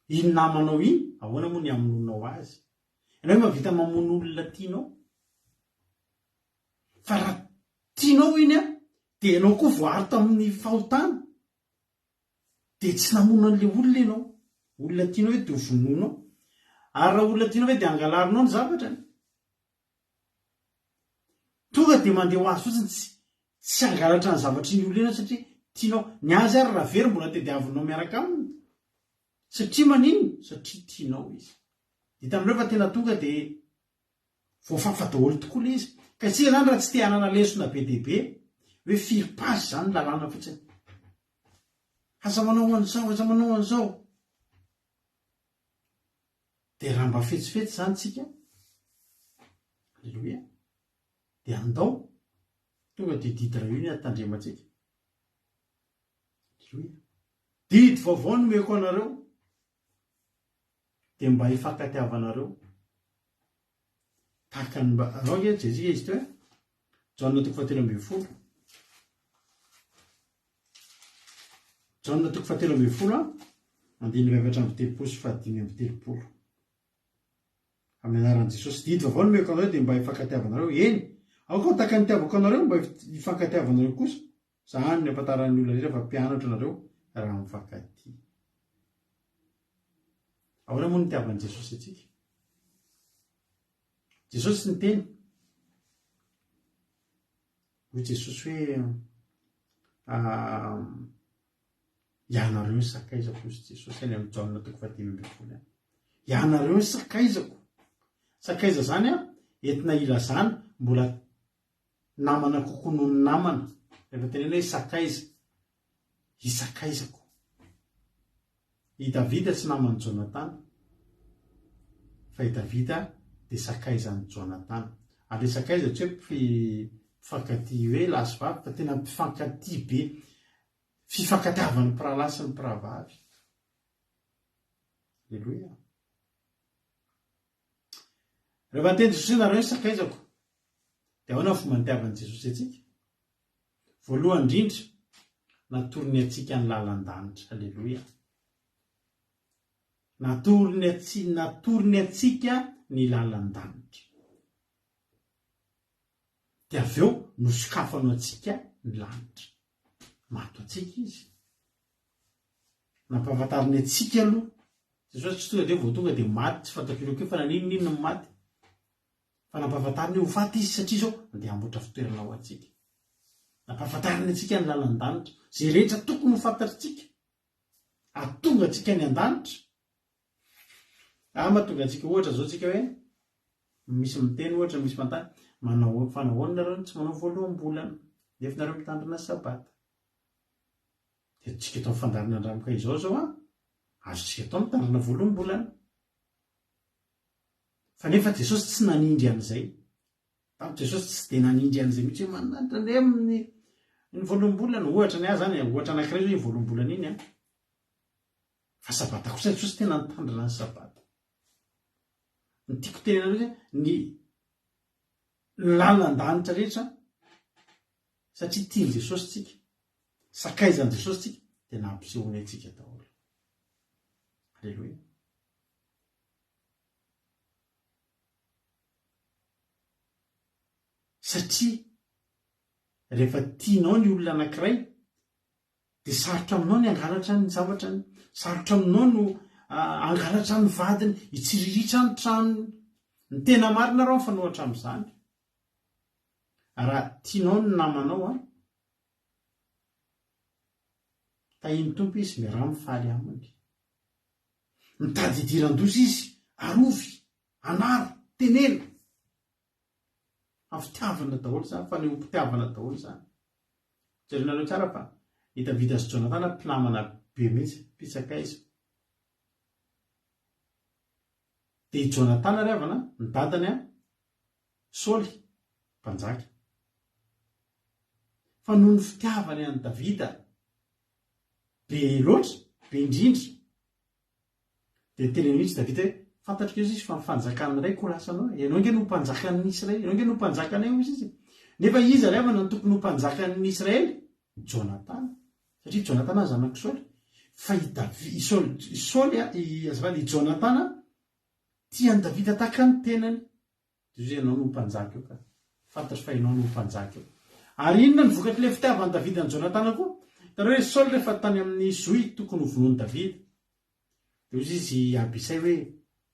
iny namanao iny, ahoana moa ny amononao azy? Ianao hoe mahavita mamono olona tianao? Fa raha tianao iny dia ianao koa voary tamin'ny fahotana, dia tsy namono an'ilay olona ianao. Olona tianao hoe dia ho vononao, ary raha olona tianao hoe dia angalarinao ny zavatrany, tonga dia mandeha ho azy fotsiny, tsy angalatra ny zavatra iny olona ianao satria tianao. Ny azy ary raha very mbola tediavinao miaraka aminy, satria manino? Satria tianao izy. Hitanareo fa tena tonga dia voafafa daholo tokoa ilay izy. Ka isika zany raha tsy te hanana lesona be dia be hoe firy-pasy zany ny lalàna fotsiny, aza manao an'izao, aza manao an'izao, dia raha mba fetsifetsy zany tsika, alleloia, dia andao tonga dia didira io ny atandremantsika. Alleloia. Didy vaovao no meko anareo dia mba hifankatiavanareo tahaka ny mba raoka jezika izy teo Jaona 7:10, Jaona 7:10 andiny 9:30 amin'ny anaran'i Jesosy. Didy vaovao no meko anareo dia mba hifankatiavanareo. Eny, aoka tahaka ny tiavako anareo mba hifankatiavanareo kosa. Zany ny ampahatarany olona rehetra fa mpianatra nareo raha mifankatia. Ahoana moa ny tiavan'i Jesosy atsika? Jesosy ny teny hoy Jesosy hoe ianareo ny sakaizako, hozy Jesosy any amin'ny Jaona 10:10. Ianareo ny sakaizako. Sakaiza zany entina ilazana mbola namana kokoa noho ny namana. Rehefa tenena hoe sakaiza, isakaizako. I Davida tsy namany Jonatana, fa i Davida dia sakaizan'ny Jonatana. Ary sakaiza tsy hoe mpifankatia hoe lasy vavy, fa tena mpifankatia be, fifankatiavan'ny mpirahalahy sy ny mpirahavavy. Alleloia. Rehefa ny teny Jesosy nareo ny sakaizako, dia ahoana fomba nitiavan'i Jesosy atsika? Voalohany indrindra, natorony atsika ny lalan-danitra. Alleloia. Natorony atsika ny lalan-danitra. Dia avy eo nosokafano atsika ny lanitra. Mato atsika izy. Nampahafantariny atsika aloha jesosy tsy tonga de vo tonga de maty tsy fatako ireo ke fa naninonino ny maty fa nampahafantariny ho faty izy satria zao andeha hamboatra fitoerana ho atsika nampahafantariny atsika ny lalan-danitra zay rehetra tokony ho fantatritsika atonga atsika ny an-danitra mahatonga atsika ohatra zao tsika hoe misy miteny ohatra misy mantany manao fanahoana nareo tsy manao voaloham-bolana nefa nareo mitandrina sabata de tsika atao fandarina andramoka izao zao azo tsika atao mitandrina voaloham-bolana fa nefa Jesosy tsy nanindry an'izay Jesosy tsy de nanindry an'izay mihitsy hoe mananitra le amin'ny voaloham-bolana ohatra ny ahy zany ohatra anankiray zao iny voaloham-bolana iny fa sabata kosa Jesosy tena nitandrina ny sabata ny tiako tenena hoe ny lalan-danitra rehetra satria tiany Jesosy tsika sakaizany Jesosy tsika dia nampisehoany atsika daholo. Aleloia. Satria rehefa tianao ny olona anankiray dia sarotra aminao ny angalatra ny zavatrany, sarotra aminao no angalatra ny vadiny, hitsiriritra ny tranony. Ny tena marina rao fanohatra amin'izany. Raha tianao ny namanao tahiny tompo izy miarah mifaly aminy. Mitady idiran-doza izy, arovy, anaro, tenena. Fitiavana daholo zany, fanehoam-pitiavana daholo zany. Jerena tsara fa i Davida sy Jonatana mpinamana be mihitsy, pitsaka izy. Dia i Jonatana ravana ny dadany Saoly mpanjaka. Fa noho ny fitiavany an'i Davida be loatra, be indrindra, dia tena mihitsy Davida hoe fantatro izy fa mifanjakany iray korasanao, ianao nge no mpanjakan'ny Israely, ianao nge no mpanjakany izy. Nefa iza ravana ny tokony ho mpanjakan'ny Israely? Jonatana. Satria Jonatana zanak'i Saoly. Fa i Jonatana tiany Davida tahaka ny tenany. Dia ianao no mpanjaka eo ka. Fantatro fa ianao no mpanjaka eo. Ary inona ny vokatry le fitiavany Davida ny Jonatana koa? Hitanao hoe Saoly rehefa tany amin'ny Zoy tokony ho vonoiny Davida. Dia izy Abisay hoe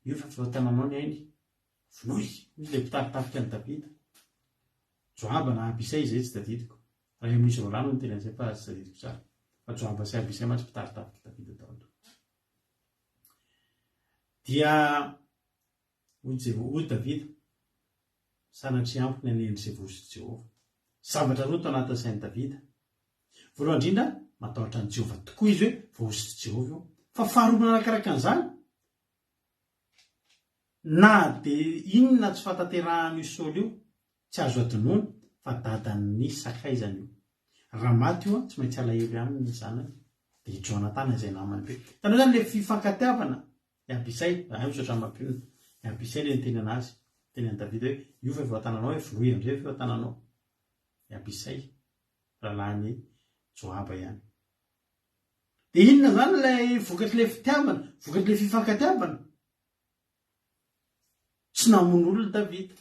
io fa voatananao ny ainy. Vonoy. Izy le mpitaritarika ny Davida. Joaba na Abisay izay tsy tadidiko. Raha eo misy rolano ny tena izay fa tsy tadidiko tsara. Fa Joaba sy Abisay matsy mpitaritarika Davida daholo. Dia hoy Davida sanatria ampy ny anendry izay vosy Jehova. Zavatra roa tao anatin'ny sain'i Davida. Voalohany indrindra matahotra ny Jehova tokoa izy hoe vosy Jehova io. Fa faharoa manarakaraka an'izany, na dia inona tsy fatanterahany io Saoly io tsy azo adinoana fa dadan'ny sakaizany io. Raha maty io tsy maintsy alahelo aminy ny zanany. Dia Jonatana izay namany be. Tanao zany le fifankatiavana i Abisay, misaotra mampionona. I Abisay le niteny anazy, teny an'i Davida hoe io fa voatananao hoe vonoy andreo voatananao. I Abisay rahalahin'ny Joaba ihany. Dia inona zany ilay vokatry le fitiavana, vokatry le fifankatiavana? Tsy namono olona Davida.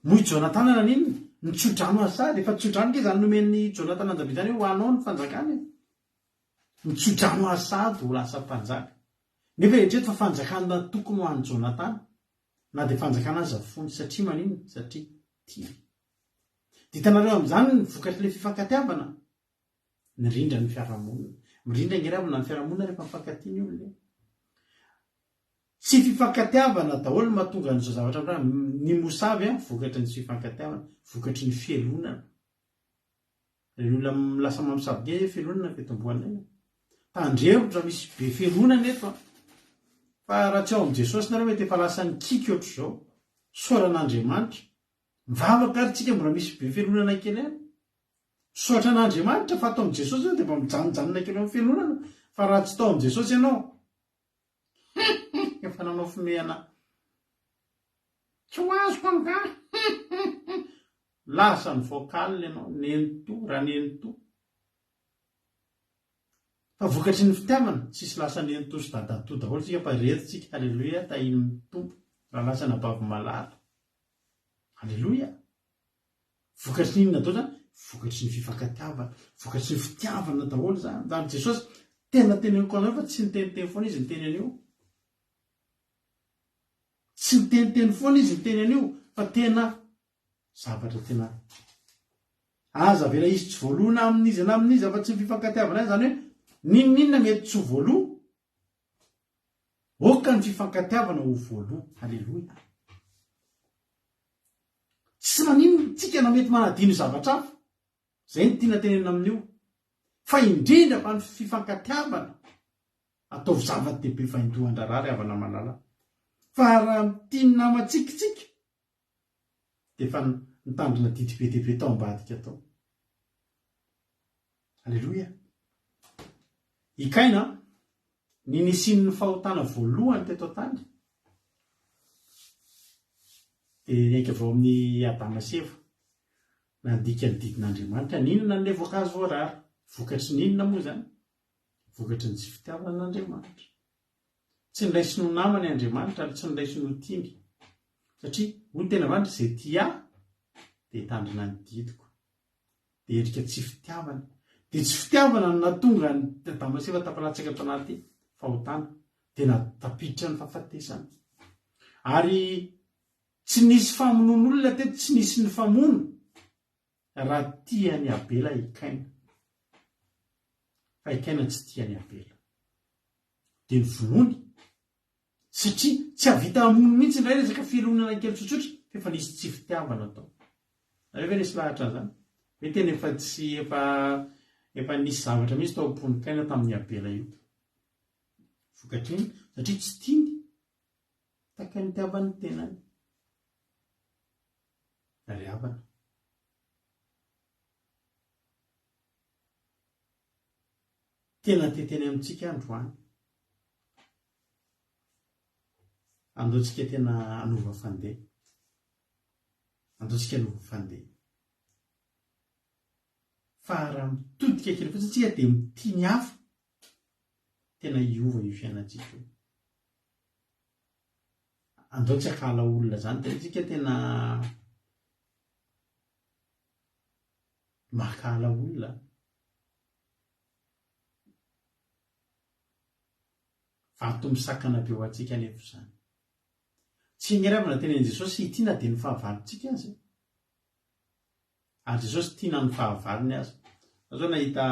Moy Jonatana naninona? Nitsodrano asady, efa tsodrano ke zany nomen'ny Jonatana ny Davida hoe ho anao ny fanjakany. Nitsodrano asady ho lasa mpanjaka. Nefa eritrereto fa fanjakana tokony ho an'i Jonatana, na dia fanjakana azy avony satria maninona? Satria tia. Dia hitanareo amin'izany ny vokatry le fifankatiavana. Mirindra ny fiarahamonina. Mirindra ny ravina ny fiarahamonina rehefa mifankatia ny olona. Tsy fifankatiavana daholo mahatonga an'izao zavatra ny mosavy vokatry ny fifankatiavana, vokatry ny fielonana. Ny olona lasa mamosavy fielonana fitomboana. Tandrevitra misy be fielonana eto. Fa raha tsy ao amin'i Jesosy nareo mety efa lasa ny kika ohatr' izao. Soran'Andriamanitra. Mivavaka ary tsika mbola misy be fielonana kely ihany. Sotra an'Andriamanitra fa atao amin'i Jesosy dia mba mijanonjanona kely amin'ny fielonana. Fa raha tsy tao amin'i Jesosy ianao, efa nanao fomehana. Tsy ho azoko anga. Lasa ny voakaly ianao, nento, raha nento. Fa vokatry ny fitiavana, tsisy lasa nento sy dadato daholo tsika fa retintsika. Aleloia, tahin'ny tompo. Raha lasa nabavy malala. Aleloia. Vokatry n'inona dao zany? Vokatry ny fifankatiavana, vokatry ny fitiavana daholo zany. Zany Jesosy tena teneniko anao fa tsy niteniteny foana izy nyteny an'io, tsy niteniteny foana izy nyteny an'io fa tena zavatra tena aza vela izy tsy voalohana amin'izy ana amin'izy afa tsy fifankatiavana azy, zany hoe ninninona mety tsy ho voaloha, oka ny fifankatiavana ho voaloha. Aleloia. Tsy maninona tsika na mety manadino zavatra hafa, zay ny tiana tenena amin'io, fa indrindra fa ny fifankatiavana ataovy zava-dehibe fa hindohan-drarary havana malala. Fa raha tiana matsikitsika dia fa nitandrina dity be dehibe tao ambadika tao. Aleloia. Ikaina ny nisin'ny fahotana voalohany teto tany dia ny aika avao amin'ny Adama sy Eva nandika ny didin'Andriamanitra, ninona n'ilay voankazo voarara, vokatry ninona moa zany? Vokatry ny tsy fitiavana an'Andriamanitra. Tsy niraisy no namany Andriamanitra ary tsy niraisy no tiany, satria hoy tena avandry izay tia dia hitandrina ny didiko, dia endrika tsy fitiavana. Dia tsy fitiavana no nahatonga ny Adama sy Eva tampalatsaka tao anaty fahotana, dia natapiditra ny fahafatesana. Ary tsy nisy famonoan'olona teto, tsy nisy ny famono raha tiany Abela Ikaina, fa Ikaina tsy tiany Abela dia ny vonony, satria tsy havita hamono mihitsy indray resaka fielonana kely tsotsotra, fa nisy tsy fitiavana tao. Rehefa nisy lahatra zany hoe tena efa nisy zavatra mihitsy tao am-pony Kaina tamin'ny Abela io, vokatriny satria tsy tiany taka ny tiavany tenany ary havana. Tena teteny amintsika androany, andaontsika tena anova fandeha, andaontsika anova fandeha. Fa raha mitodika kely fotsiny tsika dia mitiny hafa, tena hiova io fiainantsika io. Andaontsika akala olona zany, tena tsika tena makala olona. Vato misakana be ho antsika nefa izany. Tsy ngeravana tena ny Jesosy itiana dia ny fahavalontsika azy, ary Jesosy tiana ny fahavalony azy. Zao nahita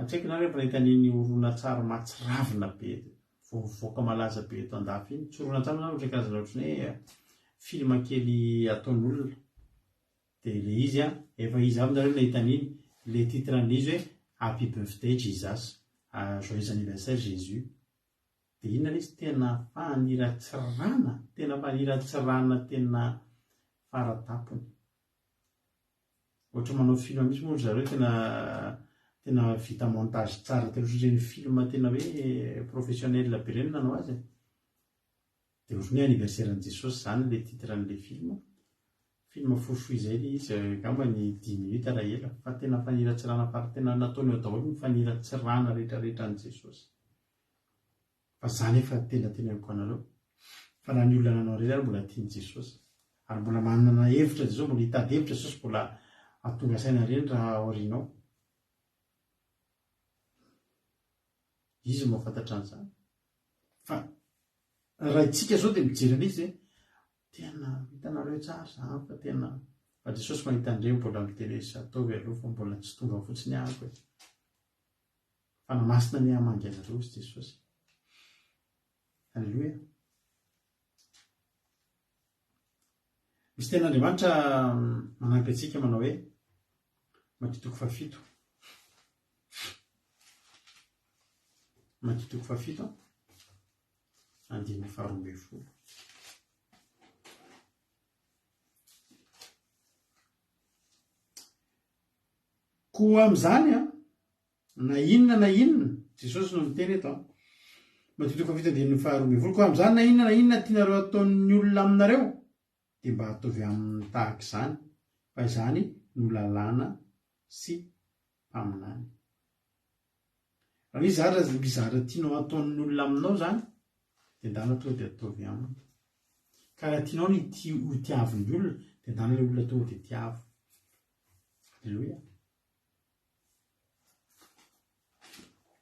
atsaiko na rehefa nahita niny horonan-tsary mahatsiravina be, voaka malaza be eto andafy iny, tsy horonan-tsary na ohatry karazana ohatry ny hoe filma kely ataon'olona, dia ilay izy efa izy avy nareo nahita niny, ilay titran'izy hoe Happy Birthday Jesus, joyeux anniversaire Jésus. Dia inona izy tena faniratsirana, tena faniratsirana tena faratapony. Ohatra manao film misy moa zareo tena vita montage tsara, tena ohatrany film tena hoe professionnel be ireny nanao azy. Dia ohatrany hoe anniversaire an'i Jesosy zany ilay titran'ilay film fohifohy izay ilay izy, angamba ny 10 minutes raha ela, fa tena faniratsirana fara, tena nataony eo daholo ny faniratsirana rehetrarehetra an'i Jesosy. Fa zany efa tena teneniko anareo fa na ny olona nanao irery ary mbola tiany Jesosy, ary mbola manana hevitra Jesosy, mbola hitady hevitra Jesosy, mbola atonga saina ireny raha aorianao. Izy mahafantatra an'izany. Fa raha itsika zao dia mijery an'izy tena hitanareo tsara zany, fa tena fa Jesosy mahita andreo mbola miteny sy ataovy aloha, fa mbola tsy tonga fotsiny ahako. Fa namasina ny hamangy anareo izy Jesosy. Aleluia. Misy tena Andriamanitra manampy antsika manao hoe Makitoko fafito. Makitoko fafito, andininy faharoa ambin'ny folo. Koa amin'izany na inona Jesosy no miteny eto Makitoko fafito andininy faharoa ambin'ny folo. Koa amin'izany na inona tianareo ataon'ny olona aminareo dia mba ataovy amin'ny tahaka izany, fa izany no lalàna sy mpaminany. Raha misy mizara tianao ataon'ny olona aminao zany dia ndana tonga dia ataovy aminy. Ka raha tianao ny hitiavin'ny olona dia ndana ilay olona tonga dia tiavo. Aleluia.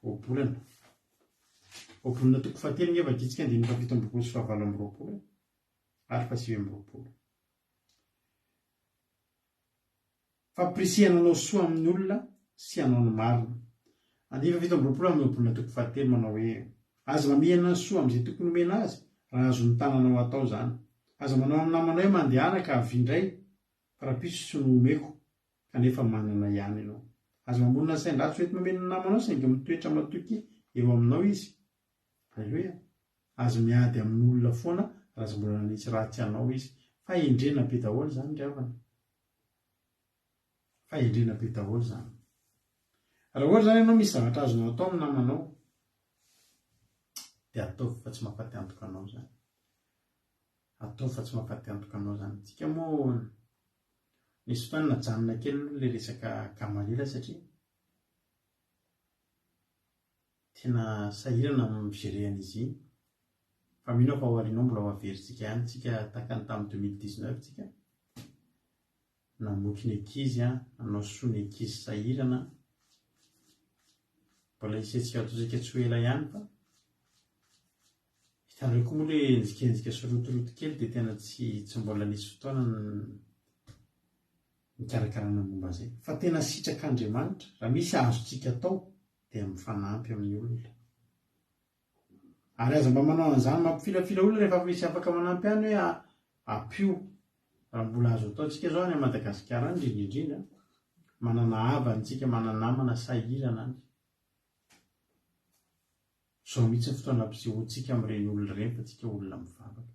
obolana. Obolana toko fahatelo ny evakitsika 17 sy 17 ary 18. Fampirisihana anao soa amin'ny olona sy anao ny marina. 17 amin'ny obolana toko fahatelo manao hoe aza mamihana soa amin'izay tokony omena azy raha azo ny tananao atao zany. Aza manao amin'ny namana hoe mandehana ka avindray fa raha piso sy no omeko kanefa manana ihany ianao. Aza mamonina sain-dratsy hoety mameno ny namanao saingy mitoetra matoky eo aminao izy. Halleluia. Azo miady amin'ny olona foana raha azo mbola nisy ratsy anao izy. Fa endrena be daholo zany ry havana. Fa endrena be daholo zany. Raha ohatra zany ianao misy zavatra azonao atao amin'ny namanao dia ataovy fa tsy mahafaty antoka anao zany. Ataovy fa tsy mahafaty antoka anao zany. Tsika moa nisy fotoana najanona kely ilay resaka Gamalila satria tena sahirana mijery an'izy iny. Fa mino aho fa aorianao mbola ho averintsika ihany tsika takany tamin'ny 2019 tsika namoky ny ankizy nanao soa ny ankizy sahirana. Mbola isetsika ataontsika tsy ho ela ihany fa hitanareo koa moa ilay enjikenjika sy rotoroto kely dia tena tsy mbola nisy fotoana nikarakarana momba izay. Fa tena sitrak'Andriamanitra raha misy azontsika atao dia mifanampy amin'ny olona. Ary aza mba manao an'izany mampifilafila olona rehefa misy afaka manampy any hoe ampio. Raha mbola azo ataontsika zao any a Madagasikara any indrindra manana havantsika, manana namana sahirana any. Zao mihitsy ny fotoana ampisehoantsika amin'ireny olona ireny fa tsika olona mivavaka.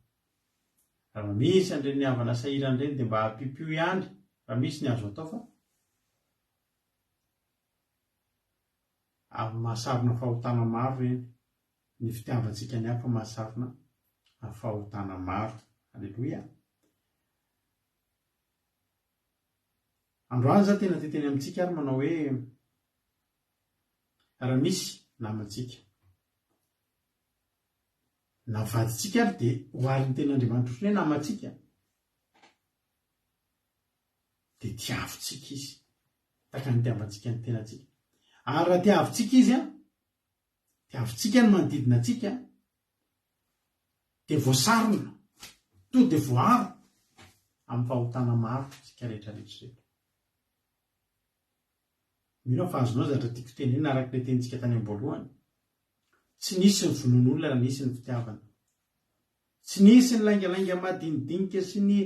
Raha misy an'ireny havana sahirana ireny dia mba hampipio ihany raha misy ny azo atao fa mahasarona fahotana maro reny. Ny fitiavantsika ny hafa mahasarona fahotana maro. Halleluia. Androany za tena teteny amintsika ary manao hoe raha misy namantsika navaditsika ary dia hoarin'ny ten'Andriamanitra otriny hoe namantsika dia tiavintsika izy taka ny tiavantsika ny tenantsika. Ary raha tiavintsika izy tiavintsika ny manodidina antsika dia voasarona to dia voaro amin'ny fahotana maro tsika rehetrarehetra rehetra. Mino fa azonao zavatra tiako tenena araka ilay tenintsika tany am-boalohany. Tsy nisy ny vonon'olona raha nisy ny fitiavana. Tsy nisy ny laingalainga madinidinika sy ny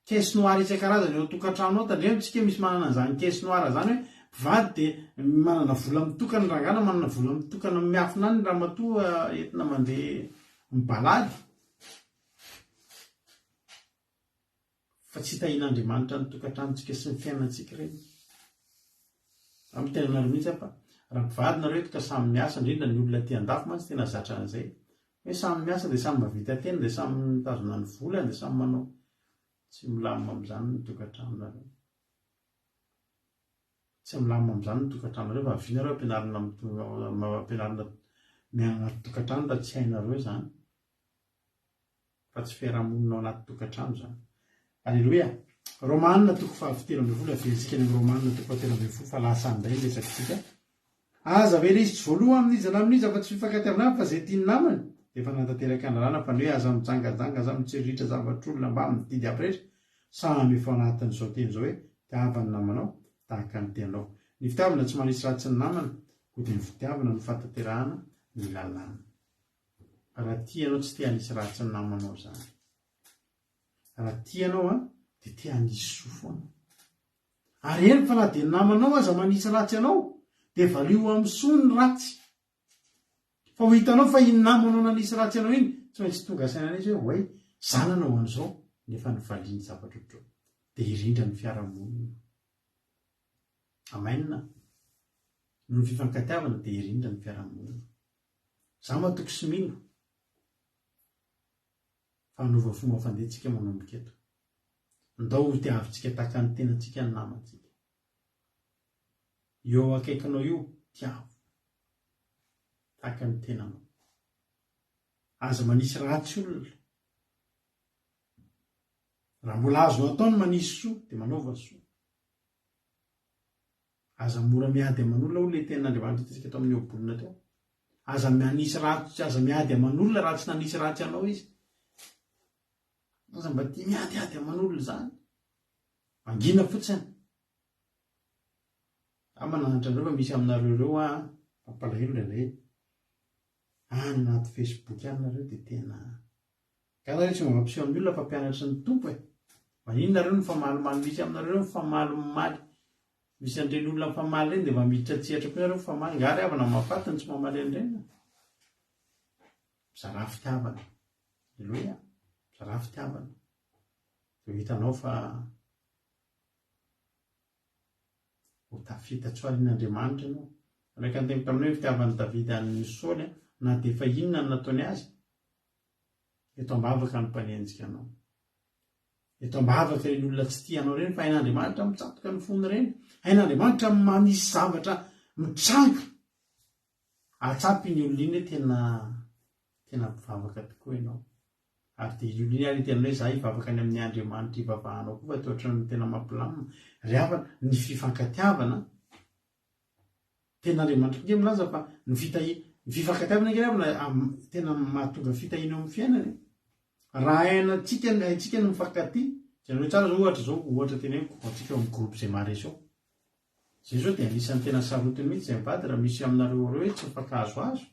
caisse noire isan-karazany eo tokantrano ao. Tandremo misy manana an'izany caisse noire zany hoe mpivady dia manana vola mitokana ny rangana, manana vola mitokana miafina any raha matoa entina mandeha mibalady. Fa tsy hitahian'Andriamanitra ny tokantranontsika sy ny fiainantsika ireny. Amin'ny tena nareo mihitsy fa raha mpivady nareo ka samy miasa, indrindra ny olona aty an-dafy mantsy tena zatra an'izay. Hoe samy miasa dia samy mavita tena dia samy mitazona ny vola dia samy manao. Tsy milamina amin'izany ny tokantrano nareo. Tsy milamina amin'izany ny tokantrano nareo fa avinareo ampianarina mianana anaty tokantrano raha tsy hainareo izany. Fa tsy fiarahamonina ao anaty tokantrano izany. Halleluia. Romanina toko 17 avelitsika ny Romanina toko 17 fa lasa anday resakitsika. Aza ve izy tsy voaloha amin'izy na amin'izy fa tsy fifankatiavana fa izay tiany namany dia efa natanteraka andrarana fa ny hoe aza mijangajanga, aza mitseritra zavatr'olona mba mididy apretra samy efa anatin'izao teny izao hoe tiava ny namanao tahaka ny tenao. Ny fitiavana tsy manisy ratsy ny namana koa dia ny fitiavana no fataterahana ny lalàna. Raha tianao tsy tia hanisy ratsy ny namanao zany. Raha tianao dia tia hanisy soa foana. Ary eny fa na dia ny namanao aza manisy ratsy anao dia valio amin'ny soa ny ratsy. Fa ho hitanao fa iny namanao nanisy ratsy anao iny tsy maintsy tonga saina izy hoe oay zananao an'izao nefa ny valiany zavatra otrao dia irindra ny fiarahamonina. Amen. Ny fifankatiavana dia irindra ny fiarahamonina. Za matoko sy mino fa hanova fomba fandehantsika manomboka eto. Ndao tiavintsika tahaka ny tenantsika ny namantsika. Eo akaikinao io tiavo tahaka ny tenanao. Aza manisy ratsy olona. Raha mbola azonao atao ny manisy soa dia manaova soa. Aza mora miady aman'olona ho ilay tenan'Andriamanitra hitantsika tao amin'ny obolona teo. aza manisy ratsy, aza miady aman'olona raha tsy nanisy ratsy anao izy. Aza mba tia miadyady aman'olona zany. Mangina fotsiny. Mananatra andreo fa misy aminareo reo mampalahelo indraindray. Any anaty Facebook any nareo dia tena ka nareo tsy mampiseho amin'ny olona fa mpianatra ny tompo e. Maninona reo ny famalimaly misy aminareo reo famalimaly. Misy andreny olona mifamaly reny dia miditra tsihatra koa nareo mifamaly. Ngary avana mahafatany tsy mamaly andreny. Mizara fitiavana. Aleloia. Mizara fitiavana. Dia hitanao fa ho tafita tsoarin'Andriamanitra ianao. Raika ny teny tamin'ny hoe fitiavan'ny Davida ny Saoly na dia efa inona no nataony azy. Eto ambavaka no mpanenjika anao. Eto ambavaka ireny olona tsy tianao reny fa hain'Andriamanitra mitsatoka ny fony reny. Hain'Andriamanitra manisy zavatra mitrango. Atsapy ny olona iny tena mpivavaka tokoa ianao. Ary dia io olona iny tena hoe za hivavaka ny amin'ny Andriamanitra hivavahanao koa fa toatra ny tena mampilamina. Rehefa ny fifankatiavana tena Andriamanitra koa milaza fa ny fifankatiavana rehefa tena mahatonga fitahiana amin'ny fiainana. Raha haintsika no mifankatia, izany hoe tsara zao ohatra tena hoe antsika amin'ny groupe izay maharesy ao. Izay zao dia anisan'ny tena sarotiny mihitsy izay mivady raha misy aminareo reo hoe tsy mifankahazoazo.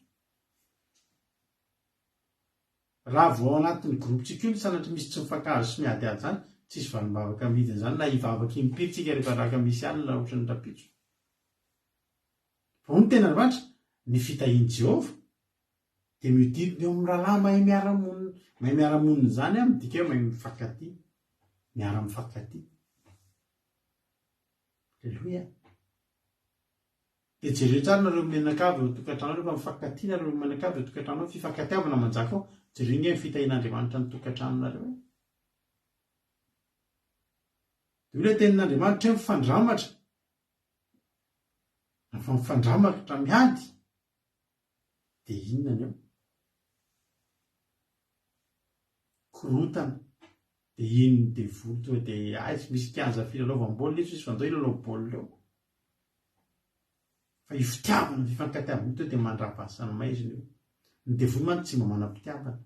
Raha vao ao anatin'ny groupe-tsika io sanatry misy tsy mifankahazo sy miadiady zany, tsisy valim-bavaka midiny zany na hivavaka impiritsika rehefa raka misy alina ohatry ny rapitso. Fa ny tena Andriamanitra ny fitahian Jehova dia mididina eo amin'ny rahalahy mahay miara-monina zany midika hoe mahay mifankatia, miara-mifankatia. Aleluia. Dia jereo tsara nareo menakavy eo tokantrano rehefa mifankatia nareo menakavy eo tokantrano fifankatiavana manjaka ao. Jereo iny hoe fitahian'Andriamanitra ny tokantranonareo. Dia ilay tenin'Andriamanitra hoe mifandramatra. Rehefa mifandramatra miady dia inona ny eo? Korotana. Dia iny dia volo tonga dia tsy misy kianja filalaovam-baolina izy fa andao ilalao baolina eo. Fa io fitiavana fifankatiavana io dia mandra-basany maizina io. Ny devoly mantsy tsy mba manam-pitiavana.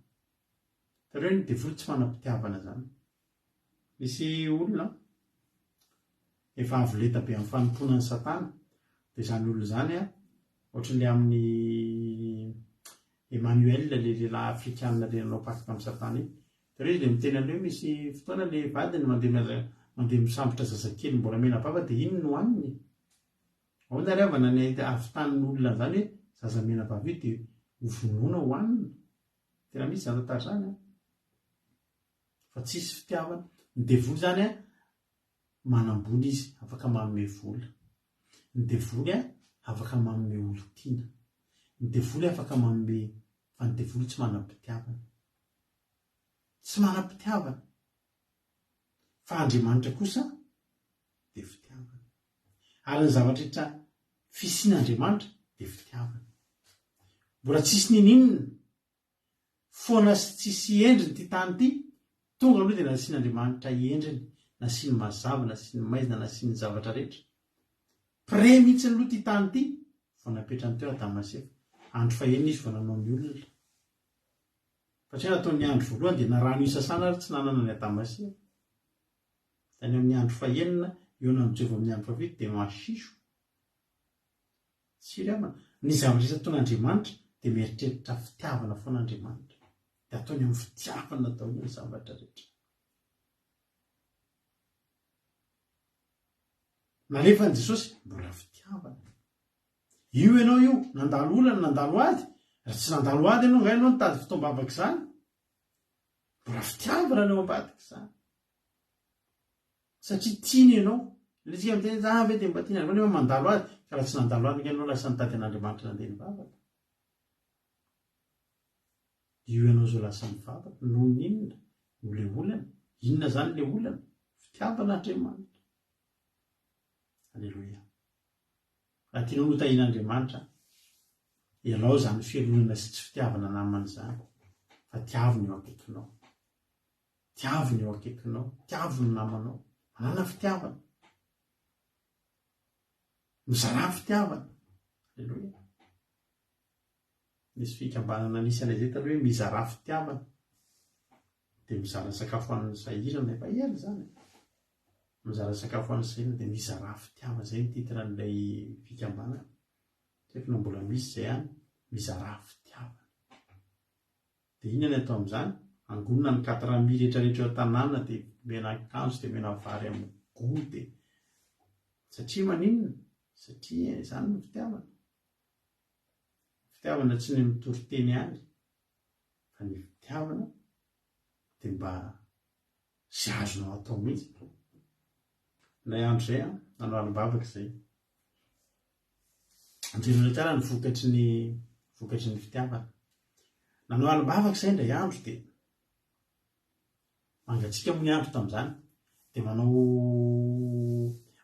Tareo ny devoly tsy manam-pitiavana zany. Misy olona efa avoleta be amin'ny fanomponan'ny Satana. Dia izany olona zany ohatran'ilay amin'ny Emmanuel ilay lehilahy Afrikanina ilay nanao pacte amin'ny Satana iny. Tareo izy dia miteny an'ilay hoe misy fotoana ilay vadiny mandeha misambotra zazakely mbola mena bava dia iny no haniny. Ao na rehavana ny avitan'ny olona zany hoe zaza mena bava io dia hovonoina ho hanina. Tena misy zany tantara zany. Fa tsisy fitiavana. Ny devoly zany manam-bola izy, afaka manome vola. Ny devoly afaka manome olo-tiana. Ny devoly afaka manome, fa ny devoly tsy manam-pitiavana. Tsy manam-pitiavana. Fa Andriamanitra kosa dia fitiavana. Ary ny zavatra rehetra fisian'Andriamanitra dia fitiavana. Mbola tsisy ninonina foana sy tsisy endriny ty tany ty, tonga aloha dia nasian'Andriamanitra endriny, nasiany mazava, nasiany maizina, nasiany zavatra rehetra. Pre mihitsy aloha ty tany ty, vao napetrany teo Adama sy Eva. Andro fahenina izy vao nanao ny olona. Satria nataony andro voalohany dia narano isasana ary tsy nanana ny Adama sy Eva. Any amin'ny andro fahenina, eo na mijova amin'ny andro fafito dia masiso. Tsy riamana. Ny zavatra rehetra ataon'Andriamanitra dia mieritreritra fitiavana foan'Andriamanitra. Dia ataony amin'ny fitiavana daholo ny zavatra rehetra. Nalefan'i Jesosy mbola fitiavana. Io ianao io nandalo olana nandalo ady, raha tsy nandalo ady ianao nga ianao nitady fotoam-bavaka izany, mbola fitiavana no ambadika izany. Satria tiany ianao. Ilay tsika miteny ve dia mba tiany nefa mandalo ady, ka raha tsy nandalo ady ianao lasa nitady an'Andriamanitra nandeha nivavaka. Io ianao zao lasa mivavaka noho ny inona? Noho ilay olana. Inona zany ilay olana? Fitiavan'Andriamanitra. Aleluia. Raha tianao no tahian'Andriamanitra, ialao zany fialonana sy tsy fitiavana namana izany. Fa tiaviny eo akaikinao. Tiaviny eo akaikinao. Tiaviny namanao. Manana fitiavana. Mizara fitiavana. Aleluia. nisy fikambanana nisy anay zay taloha hoe mizara fitiavana, dia mizara sakafo an'ny sahirana efa ela zany, mizara sakafo an'ny sahirana dia mizara fitiavana, zay ny titran'ilay fikambanana. Efa na mbola misy zay any, mizara fitiavana. Dia iny any atao amin'izany, angonina ny 4 000 rehetrarehetra eo an-tanàna dia mena akanjo dia mena vary amin'ny gody, satria maninona? Satria izany no fitiavana. Fitiavana tsy ny mitory-teny ihany, fa ny fitiavana dia mba sy azonao atao mihitsy. Nay andro izay nanao alim-bavaka izay, andrena tsara ny vokatry ny fitiavana. Nanao alim-bavaka izay indray andro dia mangatsiaka moa ny andro tamin'izany, dia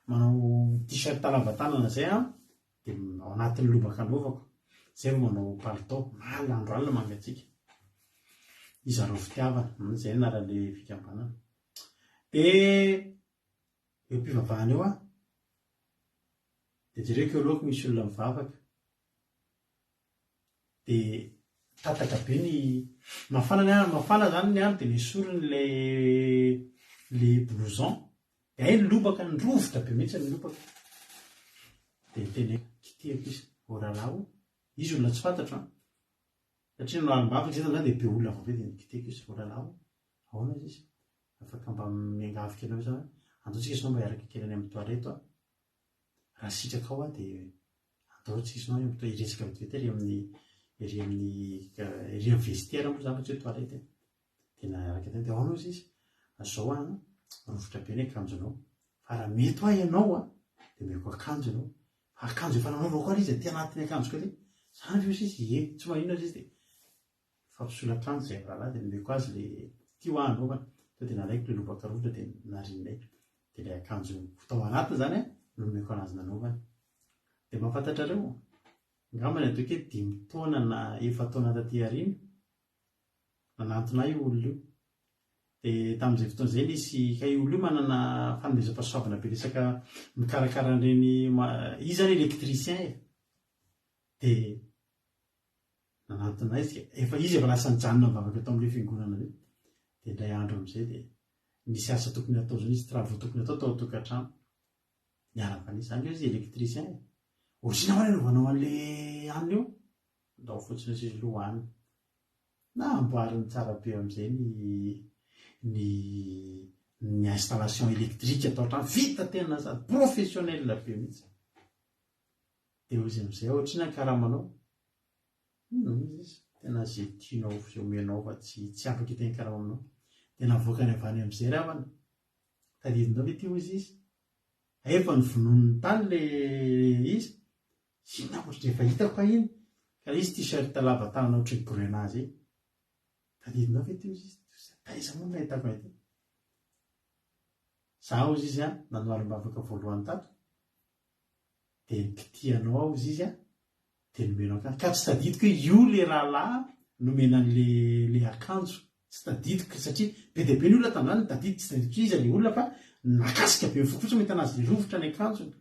manao t-shirt lava-tanana izay dia ao anatin'ny lobaka anaovako, izay vao manao palitao, andro alina mangatsiaka. Izarao fitiavana, izay anaran'ilay fikambanana. Dia eo am-pivavahana eo dia jereko eo aloha misy olona mivavaka, dia tataka be ny mafana zany ny andro, dia nesoriny le blouson, dia ny lobaka ny rovotra be mihitsy ny lobaka. Dia teny kitihako izy, oralao, izy olona tsy fantatro satria no alim-bavaka zay zany dia be olona avy dia nikitihako izy, oralao, ahoana izy, afaka mba miangavika anao izany, andaotsika izy nao mba hiaraka kely any amin'ny toileto raha sitraka ao dia andaotsika izy nao hiresaka vetivety ery amin'ny vestiaire moa zany hoe toilette, dia naaraka teny dia ahoana izy, azao rovotra be ny akanjonao, fa raha mety ho ianao dia meko akanjo ianao, akanjo efa nanaovako ary izy aty anatin'ny akanjo koa zany izy izy tsy maninona izy dia fampisola akanjo izay rahalahy, dia meko azy le tio anaovana, dia nalaiko le lobaka rovotra dia narinay, dia ilay akanjo tao anatiny zany no meko anazy nanaovana. Dia mahafantatrareo angambany atao hoe 5 taona na 4 taona taty aoriana nanantona io olona io, dia tamin'izay fotoana izay nisy ka io olona io manana fanomezam-pahasoavana be resaka mikarakara an'ireny izy zany électricien dia nanantona izy izy efa lasa nijanona mivavaka tao amin'ilay fiangonana io. Dia indray andro amin'izay dia nisy asa tokony atao zany izy, travaux tokony atao tao an-tokantrano, niaraka izany izy électricien, origina hoany anaovanao an'ilay anina io, ndao fotsiny izy lohaniny na amboariny tsara be amin'izay ny installation électrique atao an-trano, vita tena sady professionnel be mihitsy. Dia izy amin'izay ohatriny akaramanao, izy tena izay tianao izay omenao fa tsy afaka hiteny karama aminao. Dia navoaka ny avany amin'izay ravana, tadidinao ve tio izy efa ny vononin'ny tany le izy, sy namotra efa hitako iny, ka izy t-shirt lava tanana ohatry ny grenazy iny, tadidinao ve tio izy, taiza moa nahitako ity. Zaho izy nanao alim-bavaka voalohany tato, dia nikitihanao ao izy dia nomenao akanjo, ka tsy tadidiko hoe io le rahalahy nomena le akanjo, tsy tadidiko satria be dia be ny olona tamin'izany tadidiko, tsy tadidiko izy le olona fa nakasika be fotsy mahita anazy le rovotra ny akanjony.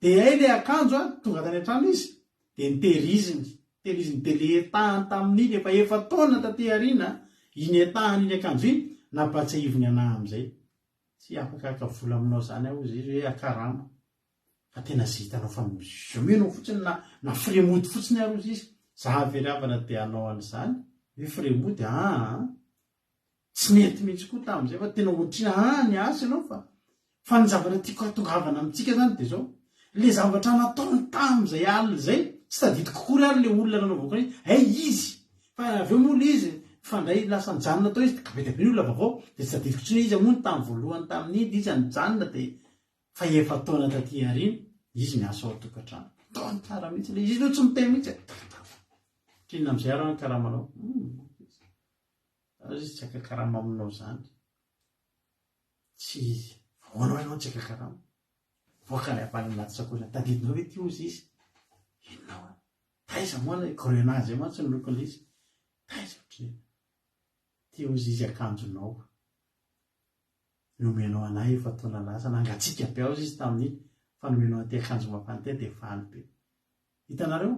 Dia le akanjo tonga tany an-trano izy dia nitehiriziny dia le etahany tamin'iny efa taona taty aoriana, iny etahany iny akanjo iny nampatsiahivony anahy amin'izay. Tsy afaka akavola aminao zany aho izy hoe akarama, fa tena izay hitanao fa mizomenao fotsiny na fremody fotsiny ary izy, za veravana dia hanao an'izany hoe fremody tsy mety mihitsy koa tamin'izay, fa tena ohatrina ny asa ianao, fa ny zavatra tiako hatongavana amintsika zany dia zao, le zavatra nataony tamin'izay alina izay tsy tadidiko kokory ary le olona nanaovako izy, izy fa avy eo moa le izy fandray lasa nijanona tao izy, ka be dia be ny olona vaovao dia tsy tadidiko tsy hoe izy moa ny tamin'ny voalohany tamin'iny izy nijanona dia fa efa taona taty aoriana izy miasa ao an-tokantrano, taony tsara mihitsy le izy no tsy miteny mihitsy, trina amin'izay ary karamanao, izy tsy akakarama aminao zany, tsy ahoanao ianao tsy akakarama, voaka ny avany anaty sakoana, tadidinao hoe tio izy, inona taiza moa ny grenazy mantsy ny lokon'ilay izy, taiza ohatriny tio izy akanjonao, nomenao anahy efa taona lasa, nangatsiaka be aho izy tamin'iny, fa nomenao aty akanjo mafana ty dia faly be. Hitanareo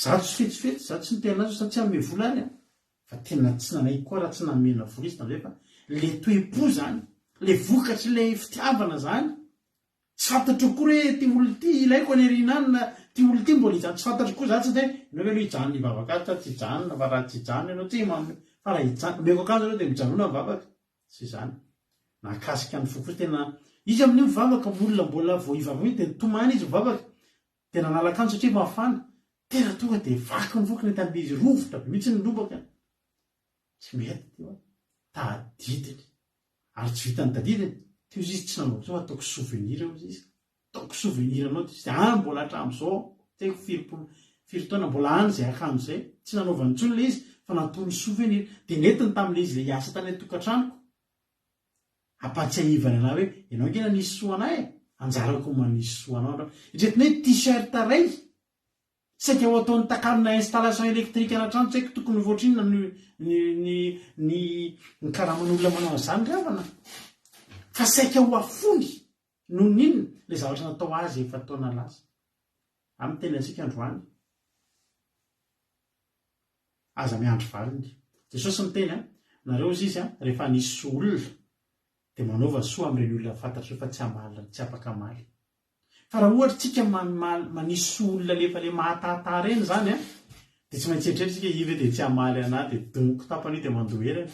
zato sy fetsifetsy zato sy nitena azy satsia ame volany a fa tena tsy nanay koa raha tsy namena vola izy tandre fa le toe-po zany le vokatry le fitiavana zany tsy fantatro koa hoe ty olo ty ilaiko anerinanina ty olo ty mbola ijany tsy fantatro koa zatsy de nao hoe lo hijanona ivavaka tsy hijanona fa raha tsy hijanona ianao ty fa raha hijanona meko akanjo anao de mijanona mivavaka tsy zany nakasika ny fokoa tena izy amin'io mivavaka molona mbola vo ivavaka de nitomany izy mivavaka tena nalakanjo satria mafana tena tonga de vaky ny voky ny tanbe izy rovotra be mihitsy ny lobaka tsy mety tyo tadidiny ary tsy vitany tadidiny ty izy izy tsy nanao sao ataoko souvenir izy izy ataoko souvenir anao ty izy mbola hatram'izao teko firy taona mbola any zay akanjo zay tsy nanaovany intsony le izy fa natony souvenir de netiny tamin'le izy le hiasa tany atokantranoko ampatsiahivany ana hoe ianao ngena nisy soanay anjarako manisy soanao ndrao itretiny hoe t-shirt ray saika ho ataon'ny takanona installation électrique anatrano tsy haiko tokony voatrinona ny karaman'olona manao an'izany ravana fa saika ho afony no ninona le zavatra natao azy efa taona lasa amin'ny teny ansika androany aza miandro valiny jesosy miteny a nareo izy izy a rehefa nisy olona de manaova soa amin'ireny olona fantatry fa tsy amaly tsy apaka amaly fa raha ohatra tsika manisy olona lefa le mahatahata reny zany a de tsy maintsy eritretra tsika ive de tsy amaly ana de donko tapany de mandoherany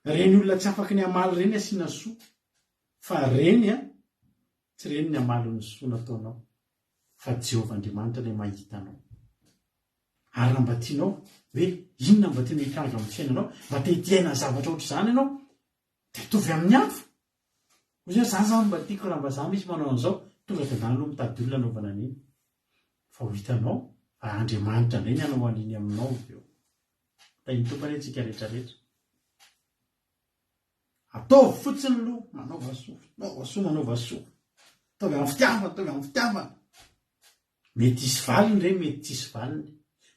reny olona tsy afaky ny amaly reny asiana soa fa reny a tsy reny ny amaly ny soa nataonao fa Jehovah Andriamanitra le mahitanao ary raha mba tianao hoe inona mba tianao hitranga amin'ny fiainanao mba te hitiana zavatra ohatr' zany ianao de tovy amin'ny hafa ozy hoe zany zany mba tiako raha mba za misy manao an'izao tonga de zany aloha mitady olona anaovana an'iny fa ho hitanao fa Andriamanitra ndray ny anao an'iny aminao eo tainy tompany antsika rehetrarehetra ataovy fotsiny lo manaova soa ataovy amin'ny fitiavana mety isy valiny reny mety tsisy valiny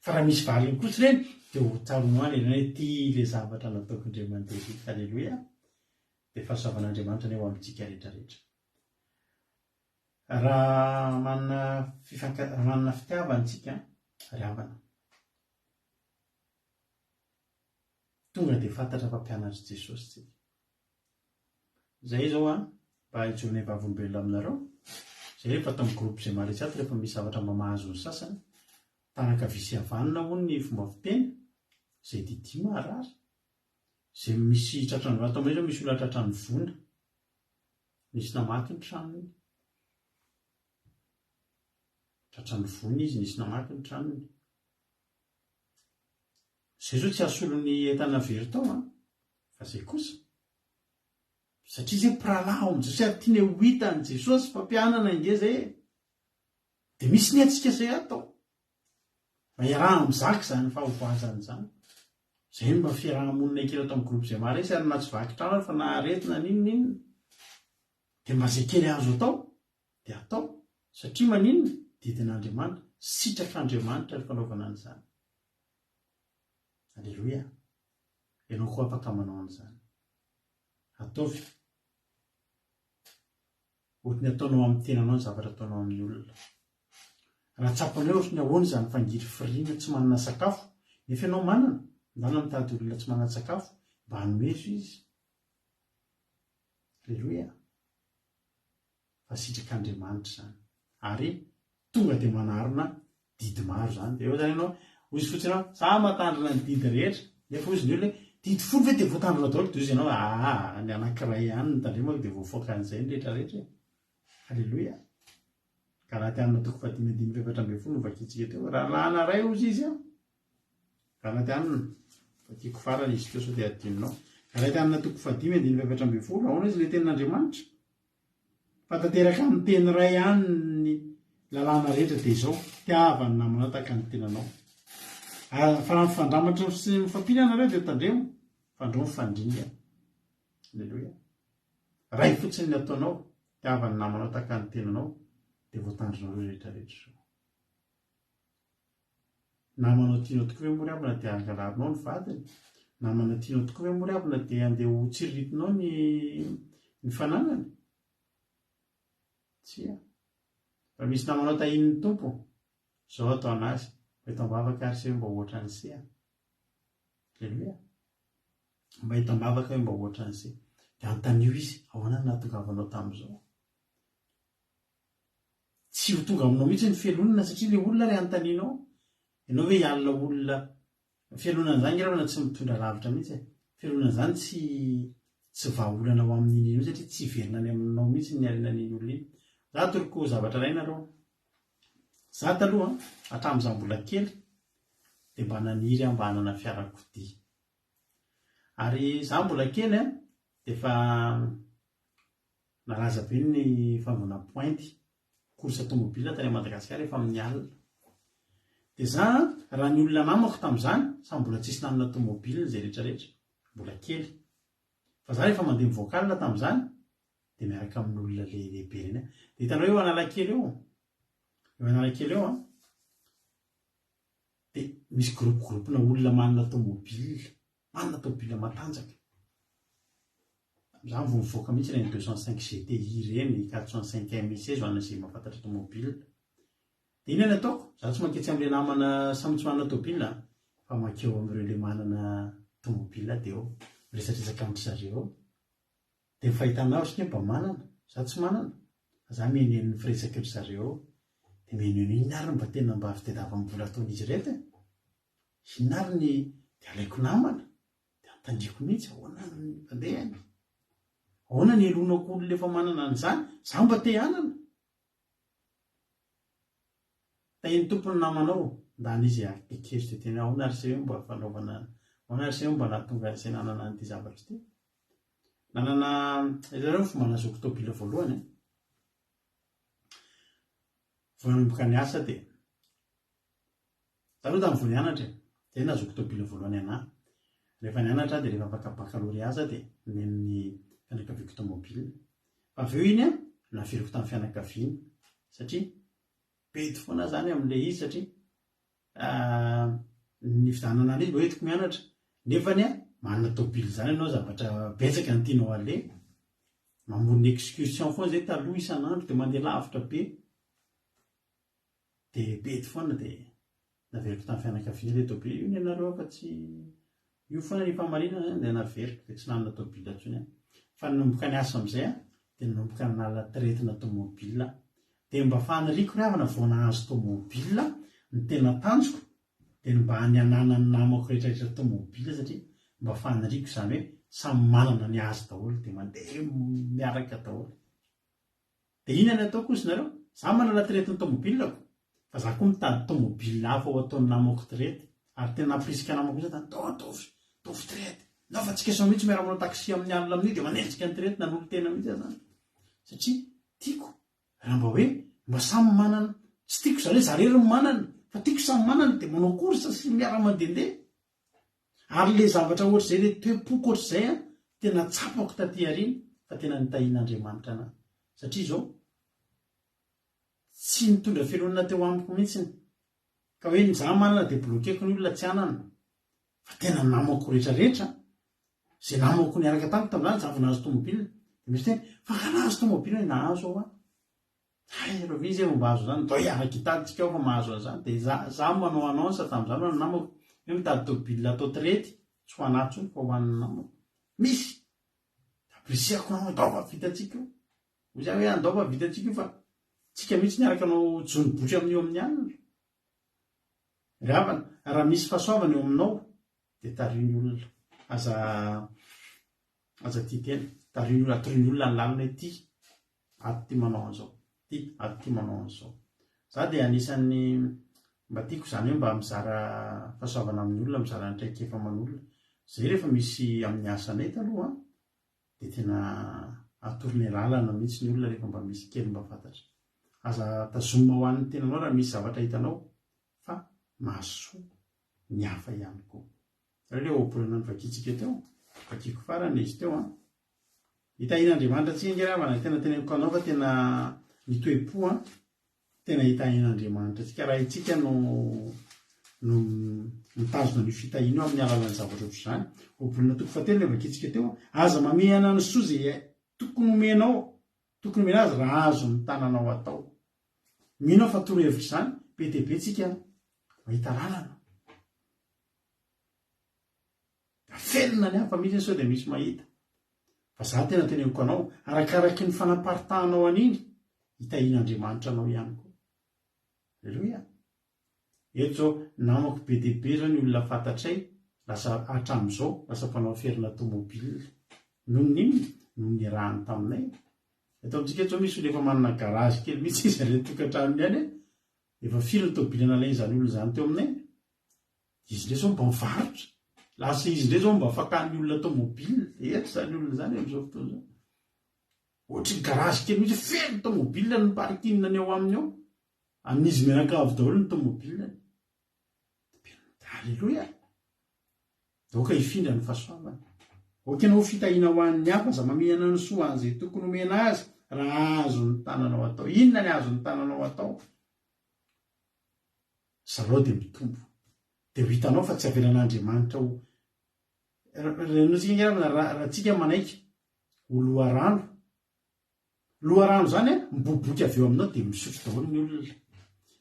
fa raha misy valiny kotsy reny de ho tsaronoany enana hoe ty le zavatra nataoko Andriamanitra halleloia de fahasoavan'Andriamanitra ny eo amintsika rehetrarehetra raha manana fitiavana tsika ry havana tonga de fantatra mpampianatry Jesosy tsika zay zao a mba hijorony vavolombelona aminareo zay rehefa tamin'ny groupe zay mahalitsy ato rehefa misy zavatra mba mahazo ny sasany tanaka visy havanina ho ny fomba fiteny zay didy marary zay misy tratrano atao am'izay zao misy olona tratrano vona nisy namaky ny tranony tratrano vona izy nisy namaky ny tranony zay zao tsy asolony entana very tao fa zay kosa satria zay pralao am'jesosy ary tiany ho hitany Jesosy mpampianana inge zay de misy ny atsika zay atao mba iaraha am'zaka zany fahovoazany zany zay mba fiarahamonina kely atao amin'ny groupe zay mara sy ary na tsy vaky trano fa naharetina ninonninona de mba zay kely azo atao de atao satria maninona didin'Andriamanitra sitrak'Andriamanitra ny fanaovana an'izany alleloia ianao koa afaka manao an'izany ataovy ohatry ny ataonao amin'ny tenanao ny zavatra ataonao amin'ny olona raha tsapanao ohatry ny ahoana zany fangiry firiana tsy manana sakafo nefa ianao manana ndana mitady olona tsy manana sakafo mba hanomeso izy alleloia fa sitrak'Andriamanitra zany ary tonga de manarona didy maro zany de eo zany ianao ozy fotsiny ao za matandrina ny didy rehetra nefa ozy ny olona didy folo ve de voatandrina daolo de ozy ianao ny anankiray ihany ny tandremako de voafoaka an'izay ny rehetrarehetra halleloia Galatiana toko 5:7 novakitsika teo raha lana ray ozy izy a Galatiana vakiko farany izy teo sao de adininao Galatiana toko 5:7 ahoana izy le tenin'Andriamanitra fantateraka amin'ny teny ray ihany ny lalàna rehetra de izao tiavany namanao tahaka ny tenanao fa raha mifandramatra sy mifampinana reo de tandremo fandro mifandringa alleloia ray fotsiny ny ataonao tiavany namanao tahaka ny tenanao de voatandrinao reo rehetrarehetra zao namanao tianao tokoa hoe mory abina de angalarinao ny vadiny namanao tianao tokoa hoe mory abina de andeha ho tsiriritinao ny fananany tsia raha misy namanao tahin'ny tompo zao atao anazy itambavaka ary se mba oatra ny se aleloia mba hitambavaka hoe mba oatra ny se de antanio izy ahoana nahatongavanao tamin'izao tsy ho tonga aminao mihitsy ny fialonana satria le olona ray antaninao ianao hoe hialina olona fialonana zany raha na tsy mitondra lavitra mihitsy fialonana zany tsy vahaolana ao amin'iny io satria tsy hiverina any aminao mihitsy ny arenan'iny olona iny za toroko zavatra ray nareo za taloha hatramin'izaho mbola kely de mba naniry mba hanana fiarakodia ary za mbola kely de efa nalaza be ny fanaovana pointy course tomobile tany Madagasikara efa amin'ny alina de za raha ny olona namako tamin'izany sa mbola tsisy nanana tomobile zay rehetrarehetra mbola kely fa za rehefa mandeha mivoakalina tamin'izany de miaraka amin'ny olona lehibe reny de hitanao eo Analakely eo Analakely eo de misy groupe-na olona manana tomobile matanjaka za vao mivoaka mihitsy reny 205 GTI reny 405 MIC zao anazay mahafantatra tomobile de iny any ataoko za tsy manketsy amin'le namana samy tsy manana tomobile fa makeo amin'ireo le manana tomobile de eo miresatresaka amin'ny zareo de fahitanao sy mba manana za tsy manana za mienen'ny firesaka ry zareo de meneno inariny mba tena mba fitedava mbola ataon'izy reto inariny de alaiko namana de antandriko mihitsy ahoana ny mandehany ahoana ny elonako olona efa manana an'izany za mba te hanana tahiny tompony namanao ndany izy akekery de tena ahoana ary se mba fanaovana ahoana ary se mba nahatonga izay nanana an'ity zavatra ty nanana zareo fo manazoko tobile voalohany voanomboka ny asa de taloha tamin'ny vao nianatra de nazoko tobile voalohany ana rehefa nianatra de rehefa afaka baccalauréat aza de nen'ny fianakaviako tomobile fa aveo iny naveriko tamin'ny fianakaviany satria bedy foana zany amin'le izy satria ny fidanana izy mba hoentiko mianatra nefany manana tobile zany ianao zavatra betsaka ny tianao ale mamon'ny excursion foana zay taloha isan'andro de mandeha lavitra be de bedy foana de naveriko tamin'ny fianakaviana le tobile io ny ianareo fa tsy io foana ny famarinana zany de naveriko de tsy nanana tobile atsony fa nanomboka ny asa am'izay de nanomboka nala tretina tomobile de mba faniriko ry havana vao nahazo tomobile ny tena tanjoko de mba any anana ny namako rehetrarehetra tomobile satria mba faniriko zany hoe samy manana ny azy daholo de mandeha miaraka daholo de iny any ataoko izy nareo za manana tretin'ny tomobilako fa za koa mitady tomobile hafa ao ataon'ny namako trety ary tena aprisika namako izy tovy trety nafa tsika sao mihitsy miara manao taxi amin'ny alina amin'io de manenjika ny trety nanolo tena mihitsy zany satria tiako raha mba hoe mba samy manana tsy tiako zany hoe zarery manana fa tiako samy manana de manao course sy miara mandehandeha ary le zavatra ohatr'izay le toe-poko ohatr'izay tena tsapako taty ariny fa tena nitahian'Andriamanitra anahy satria zao tsy nitondra fialonana teo amiko mihitsiny ka hoe za manana de bloqueko ny olona tsy anana fa tena namako rehetrarehetra zay namako niaraka tamiko tamin'izany za vao nahazo tomobile de misy tena fa ka nahazo tomobile hoe nahazo ao reo izy mba azo zany dao iaraka hitaditsika ao fa mahazo an'izany de za manao anonsa tamin'izany hoe namako hoe mitady tomobile atao trety tsy ho anahy tsony fa ho an'ny namako misy aprisihako namako dao fa vitatsika io hoy zany hoe andao fa vitatsika io fa tsika mihitsy niaraka anao jonibotry amin'io amin'ny alina ravana raha misy fahasoavana eo aminao de tariny olona aza ty tena tariny olona atoriny olona ny lalina hoe ty ato ty manao an'izao ty ato ty manao an'izao za de anisan'ny mba tiako zany hoe mba mizara fahasoavana amin'ny olona mizara nytraikefa aman'olona zay rehefa misy amin'ny asanay taloha de tena atoriny lalana mihitsy ny olona rehefa mba misy kely mba fantatra aza tazomina ho an'ny tenanao raha misy zavatra hitanao fa mahasoa ny hafa ihany koa raha le obolana ny vakitsika teo vakiko farany izy teo hitahin'Andriamanitra tsika ravana tena teneniko anao fa tena nitoe-po tena hitahin'Andriamanitra tsika raha itsika no mitazona ny fitahiana eo amin'ny alalan'ny zavatra ohatr' izany obolana toko fatelo le vakitsika teo aza mamehana ny soa zay tokony omenao tokony omena azy raha azo ny tananao atao mino fa toro hevitra izany be dia be tsika mahita lalana felona ny hafa mihitsy sao dia misy mahita fa za tena teneniko anao arakaraky ny fanaparitahanao an'iny hitahian'Andriamanitra anao ihany koa. Alleloia. Eto zao namako be dia be zao ny olona fantatray lasa hatramin'izao lasa mpanao ferina tomobile noho n'iny noho ny rahany taminay. Eto amintsika eto zao misy olona efa manana garage kely mihitsy izy ireny tokantranony any efa firy ny tôbily nalainy zany olona zany teo aminay. Izy ndray zao mba mivarotra lasa izy ndray zao mba fakan'ny olona tomobile eto zany olona zany amin'izao fotoana zao. Ohatry ny garage kely mihitsy feno tomobile ny parkinina ny ao aminy ao amin'izy mianakavy daholo ny tomobile. Alleloia. Doka hifindra ny fahasoavana. Okanao fitahiana ho an'ny hafa za mamehana ny soa an'izay tokony omena azy raha azo ny tananao atao. Inona ny azo ny tananao atao? Zareo dia mitombo. Dia ho hitanao fa tsy avelan'Andriamanitra ho raha tsika manaiky ho loharano. Loharano zany miboboky avy eo aminao dia misotro daholo ny olona.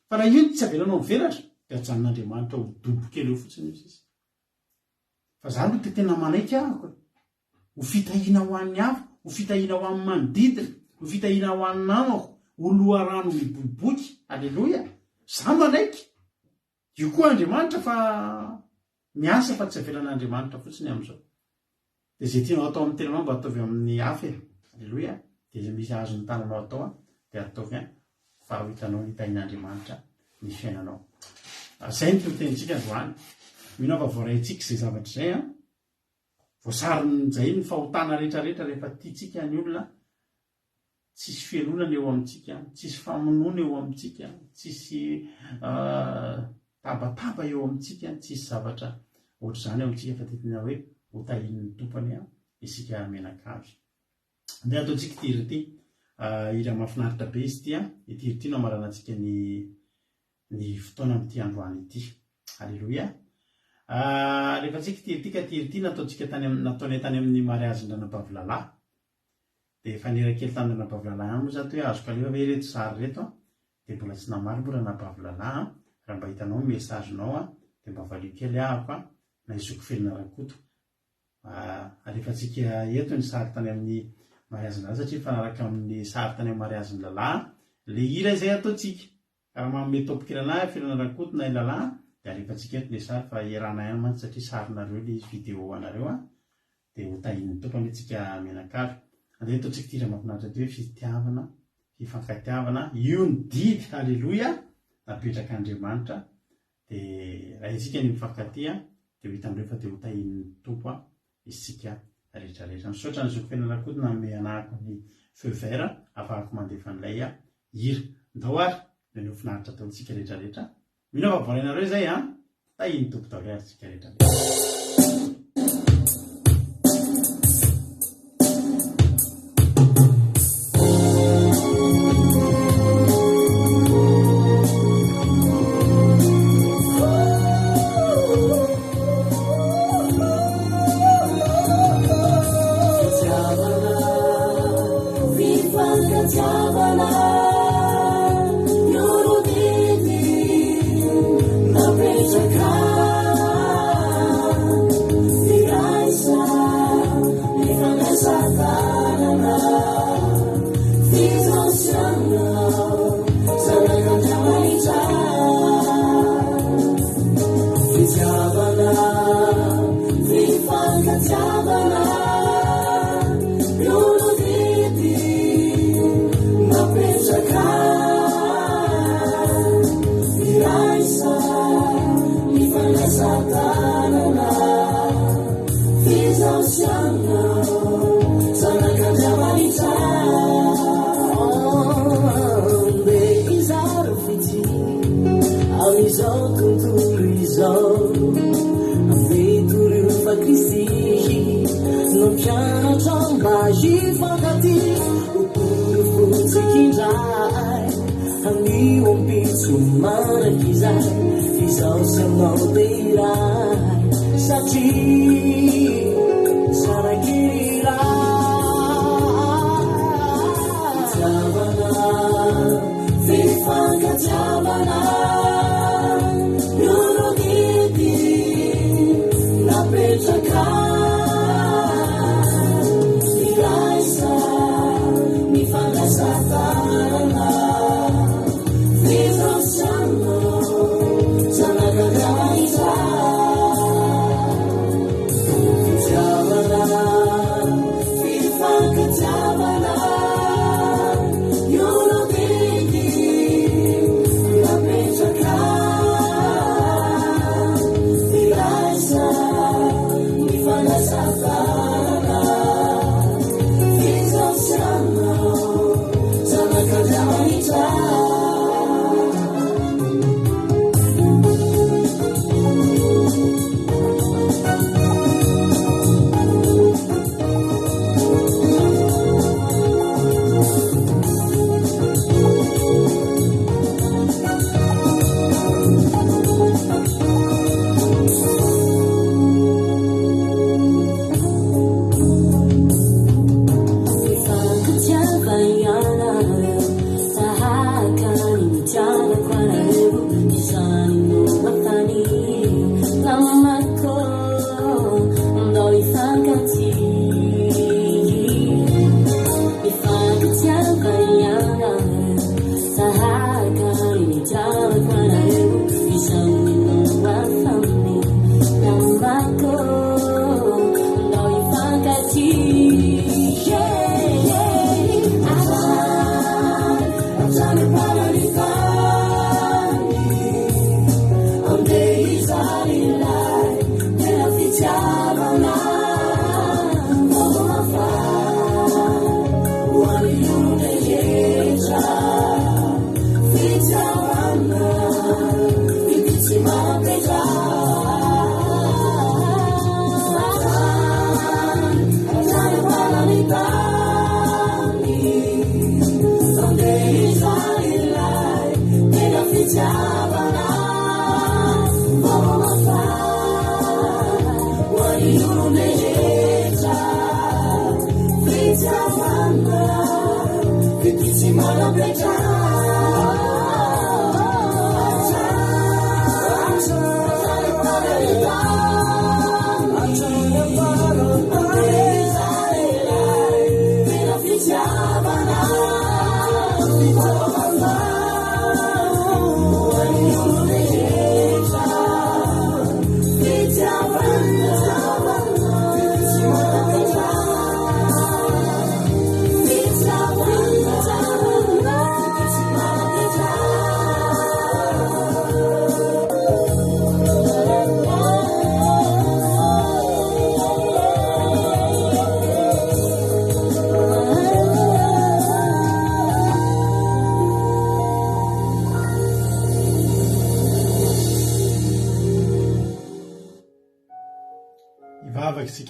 Fa raha io tsy avelanao mivelatra dia ajanon'Andriamanitra ho dobo kely eo fotsiny izy. Fa zany no tena manaiky ahako. Ho fitahiana ho an'ny hafa, ho fitahiana ho amin'ny manodidina, ho fitahiana ho an'ny namako, ho loharano miboboky. Alleloia. Za manaiky. Io koa Andriamanitra fa miasa fa tsy avelan'Andriamanitra fotsiny amin'izao. Dia izay tianao atao amin'ny tenanao mba ataovy amin'ny hafa. Alleloia. Dia misy azo ny tananao atao dia ataovy fa ho hitanao hitahian'Andriamanitra ny fiainanao. Izay ny totentsika androany. Mino afa voaraintsika izay zavatra izay voasariny ny fahotana rehetrarehetra rehefa tiantsika ny olona. Tsisy fianonana eo amintsika, tsisy famonoana eo amintsika, tsisy tabataba eo amintsika, tsisy zavatra ohatr'izany eo amintsika fa titina hoe ho tahin'ny tompony isika menakavy. Dia ataontsika tiry ity ira mahafinaritra be izy ity itiry ity no amarana antsika ny fotoana amin'ity androany ity. Alleloia. Rehefa tsika tiry ity ka tiry ity nataontsika nataonay tany amin'ny mariazin-dranabavy-lalahy. Dia fanerakely tany ranabavy-lalahy any moa za hoe azo kaleva hoe reto sary reto dia mbola tsy namary moa ranabavy-lalahy raha mba hitanao mesazinao dia mba valio kely ahako na izoko felina rakoto. Rehefa tsika eto ny sary tany amin'ny mariazin-lalahy satria fanaraka amin'ny sary tany amin'ny mariazin-lalahy le hira izay ataontsika raha manome topokirana felina rakoto na lalahy dia rehefa tsika eto le sary fa iarana ihany mantsy satria sarinareo le vidéo anareo dia ho tahin'ny tompony tsika menakavy. Andeha ataontsika tira mahafinaritra ty hoe fitiavana, fifankatiavana, io ny didy. Alleloia. Napetraka Andriamanitra. Dia raha isika ny mifankatia dia ho hitan'ireo fa dia ho tahin'ny tompo isika rehetrarehetra. Misaotra ny zoko fiainana rakoto na meanahako ny feu vert afahako mandefa an'ilay hira. Ndao ary dia ny finaritra ataontsika rehetrarehetra. Mino fa voarainareo izay tahin'ny tompo daholo ary tsika rehetrarehetra. Fifanga Javana Isika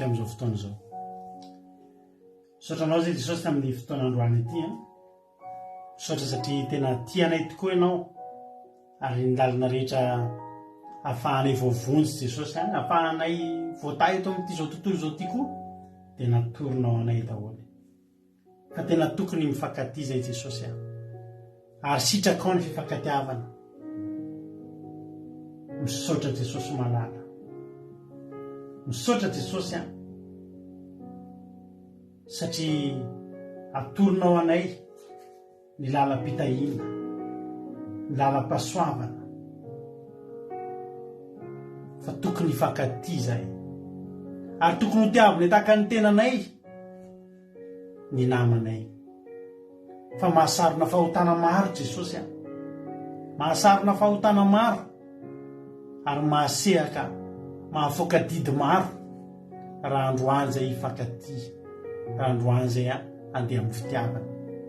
amin'izao fotoana izao saotranao zay Jesosy tamin'ny fotoanandroany ity saotra satria tena tianay tokoa ianao ary ny lalina rehetra ahafahanay voavonjy Jesosy ahafahanay voatay eto amin'ity zao tontolo izao ity koa dia natoronao anay daholo fa tena tokony mifankatia zay Jesosy ary sitrakao ny fifankatiavana misaotra Jesosy malala misaotra Jesosy satria atoronao anay ny lalam-pitahina ny lalam-pahasoavana fa tokony hifankatia zay ary tokony ho tiavina tahaka ny tenanay ny namanay fa mahasarona fahotana maro Jesosy mahasarona fahotana maro ary mahasehaka mahafoaka didy maro raha androany zay hifankatia raha androany zay andeha amin'ny fitiavana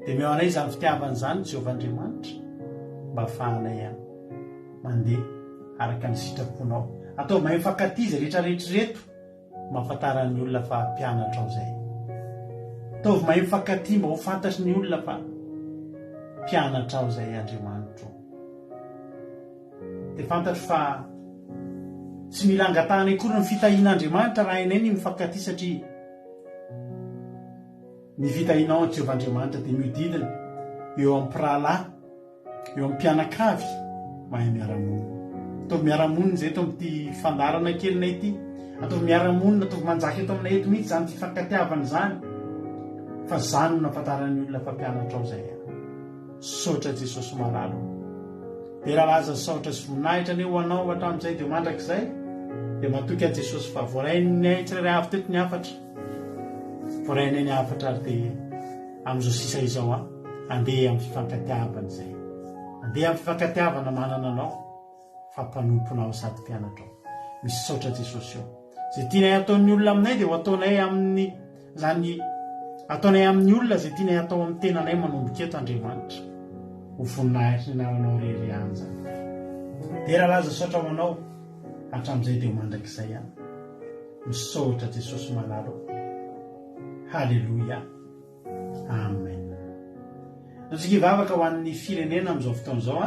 dia meo anay izany fitiavana zany Jehovahandriamanitra mba ahafahanay mandeha araka ny sitraponao atao mahay mifankatia zay rehetrarehetra reto mahafantaran'ny olona fa mpianatra ao zay ataovy mahay mifankatia mba ho fantatry ny olona fa mpianatra ao zay Andriamanitra dia fantatro fa tsy mila angatahana akory ny fitahian'Andriamanitra raha inay ny mifankatia satria ny fitahianao ny Jehovahandriamanitra dia miodidina eo amin'ny mpirahalahy eo amin'ny mpianakavy mahay miara-monina ataovy miara-monina zay eto amin'ity fandarana kelinay ity ataovy miara-monina ataovy manjaka eto aminay eto mihitsy zany fifankatiavana zany fa zany no nampatarany olona mpampianatra ao zay saotra Jesosy malalo dia raha laza saotra sy voninahitra ane ho anao hatramin'izay dia mandrak'izay dia matoky a Jesosy fa voarainay tsirairay avy teto ny afatra voarainay ny afatra ary dia amin'izao sisa izao andeha amin'ny fifankatiavana zay andeha amin'ny fifankatiavana manana anao fa mpanomponao sady mpianatra ao misy saotra Jesosy eo zay tianay ataon'ny olona aminay dia ho ataonay amin'ny zany ataonay amin'ny olona zay tianay atao amin'ny tenanay manomboka eto Andriamanitra ho voninahitra ny anaranao rery any zany dia raha laza saotra ho anao hatramin'izay dia mandrak'izay misaotra Jesosy malalo halleloia amen natsika hivavaka ho an'ny firenena amin'izao fotoan'izao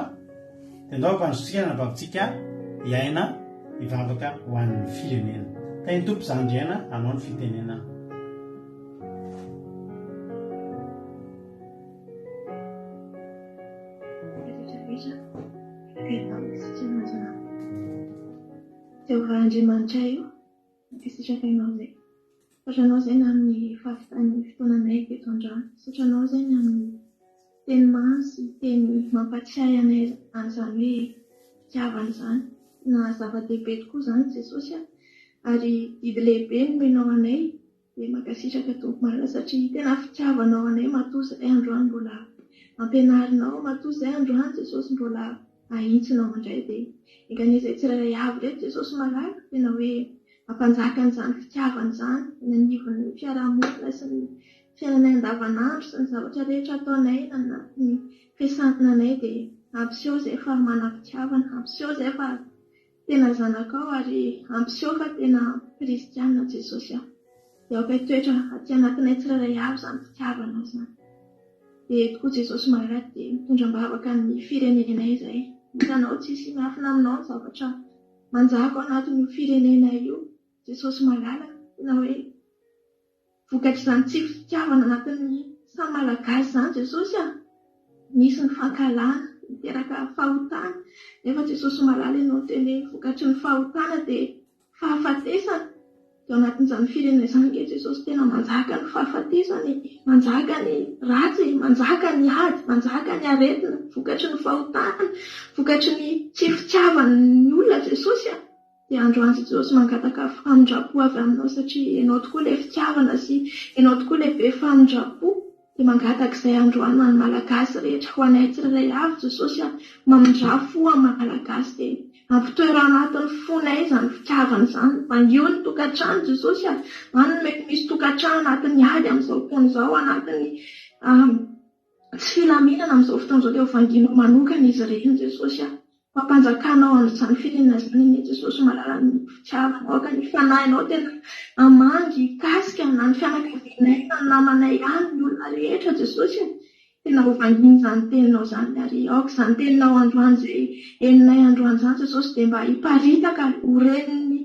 dia andao ampanzotsika nabavitsika hiaina hivavaka ho an'ny firenena tany tompo zandriaina anao ny fitenenana Jehovah Andriamanitra io fisitrakainao zay satranao zay na amin'ny fahafitan'ny fotoananay teto androany satranao zay na amin'ny teny mansy teny mampatsiahy anay an'izany hoe fitiavana zany na zava-dehibe tokoa zany Jesosy ary didy lehibe nomenao anay dia mankasitraka tompo malala satria tena fitiavanao anay matoa zay androany mbola ampianarinao matoa zay androany Jesosy mbola ahintsinao mandray dia ekan'izay tsirairay avy reto Jesosy malala tena hoe mampanjaka an'izany fitiavana zany nanivon'ny fiarahamonina sy ny fiainanay andavanandro sy ny zavatra rehetra ataonay nanatin'ny fiasanana anay dia ampiseho zay fa manam-pitiavana ampiseho zay fa tena zanakao ary ampiseho fa tena kristianina Jesosy dia aoka toetra aty anatinay tsirairay avy zany fitiavana zany dia tokoa Jesosy malala dia mitondra-mbavaka ny firenenay zay hitanao tsisy miafina aminao ny zavatra manjaka ao anatin'io firenena io Jesosy malala tena hoe vokatra zany tsy fitiavana anatin'ny samy malagasy zany Jesosy misy ny fankalana miteraka fahotana nefa Jesosy malala ianao teny vokatry ny fahotana dia fahafatesana dia anatin'izany firenena izany nge Jesosy tena manjaka ny fahafatesany manjaka ny ratsy manjaka ny ady manjaka ny aretina vokatry ny fahotana vokatry ny tsy fitiavan'ny olona Jesosy dia androany Jesosy mangataka famindrapo avy aminao satria ianao tokoa ilay fitiavana sy ianao tokoa ilay be famindrapo dia mangataka izay androany ho an'ny malagasy rehetra ho anay tsirairay avy Jesosy mamindrafo amin'ny malagasy dia ampitoera anatin'ny fonay zany fitiavana zany mangeo ny tokantrano Jesosy any mety misy tokantrano anatin'ny ady amin'izao fotoan'izao anatin'ny tsy filaminana amin'izao fotoan'izao dia ho vanginao manokana izy ireny Jesosy mampanjakanao amin'izany firenena zany iny Jesosy malala ny fitiavana aoka ny fanahinao tena amangy kasika na ny fianakavianay na ny namanay ihany ny olona rehetra Jesosy tena ho vanginy zany teninao zany ary aoka izany teninao androany zay eninay androany zany Jesosy dia mba hiparitaka ho renin'ny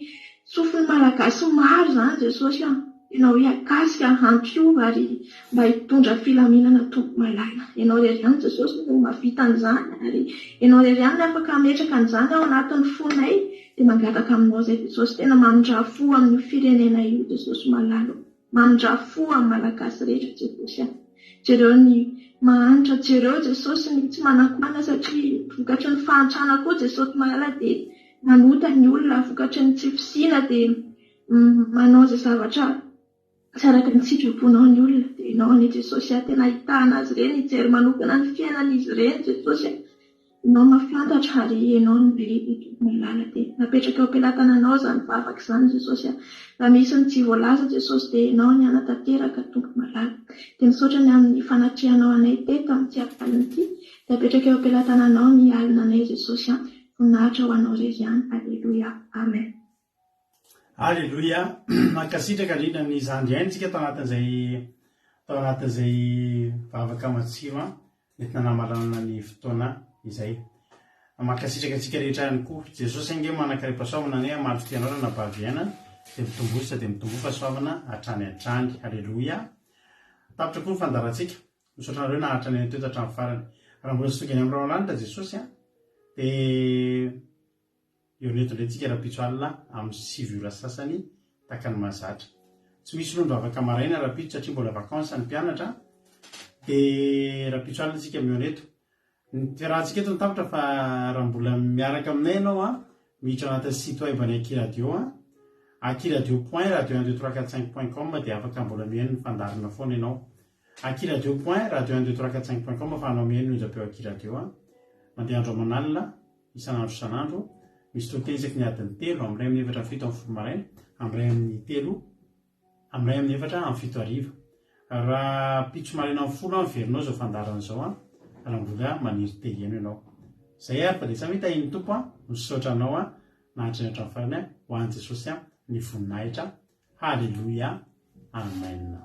sofiny malagasy maro zany Jesosy tena hoe akasika hampiova ary mba hitondra filaminana tompo malala ianao rery ihany Jesosy no mavita an'izany ary ianao rery ihany afaka ametraka an'izany ao anatin'ny fonay dia mangataka aminao zay Jesosy tena mamindrafo amin'ny firenena io Jesosy malala mamindrafo amin'ny malagasy rehetra Jesosy jereo ny mahantra jereo Jesosy ny tsy manakana satria vokatry ny fahantrana koa Jesosy malala dia manota ny olona vokatry ny tsy fisina dia manao zay zavatra tsy araka ny sitraponao ny olona dia ianao ny Jesosy tena ahitana azy ireny hijery manokana ny fiainan'izy ireny Jesosy ianao mafantatra ary ianao ny biriby tompo malala dia napetraka eo am-pelatananao zany vavaka izany Jesosy raha misy ny tsy voalaza Jesosy dia ianao ny anatanteraka tompo malala dia misaotra ny amin'ny fanatrehanao anay teto amin'ity alina ity dia apetraka eo am-pelatananao ny alina anay Jesosy voninahitra ho anao rery ihany halleloia amen halleloia mankasitraka indrindra ny zandry aintsika tao anatin'izay vavaka matsiro entina namalanana ny fotoana izay mankasitraka antsika rehetra ihany koa Jesosy ange manakaripasoavana ane malotianao na nabaviana dia mitombosa dia mitombo fasoavana hatrany hatrany halleloia tapitra koa ny fandarantsika misaotra nareo na hatrany any toeto hatramin'ny farany raha mbola sy tongany amin'ny raolanitra Jesosy dia eo netondrentsika raha pitso alina amin'ny 7 ora sasany taka ny mahazatra. Tsy misy londo afaka maraina rapitso satria mbola vakansa ny mpianatra, dia rapitso alina tsika mioneto. Rahantsika eto ny tapitra fa raha mbola miaraka aminay ianao a, miditra anatin'ny site web ny Akiradio a, akiradio.radio12345.com dia afaka mbola mihaino ny fandarina foana ianao. akiradio.radio12345.com afahanao mihaino ny onjam-peo Akiradio a. Mandeha andro aman'alina isan'andro isan'andro, misy toteny isaky ny adiny 3 amin'ray amin'ny 7 amin'ny 7 maraina, amin'ray amin'ny 3 amin'ray amin'ny 7 amin'ny 7 hariva. Raha pitso maraina amin'ny 10 averinao zao fandarana zao a, raha mbola maniry teheno ianao. Zay ary fa dia samita iny tompo a, misaotra anao a, nahatrany hatramin'ny farany a, ho an'i Jesosy a, ny voninahitra. Haleloia, amen.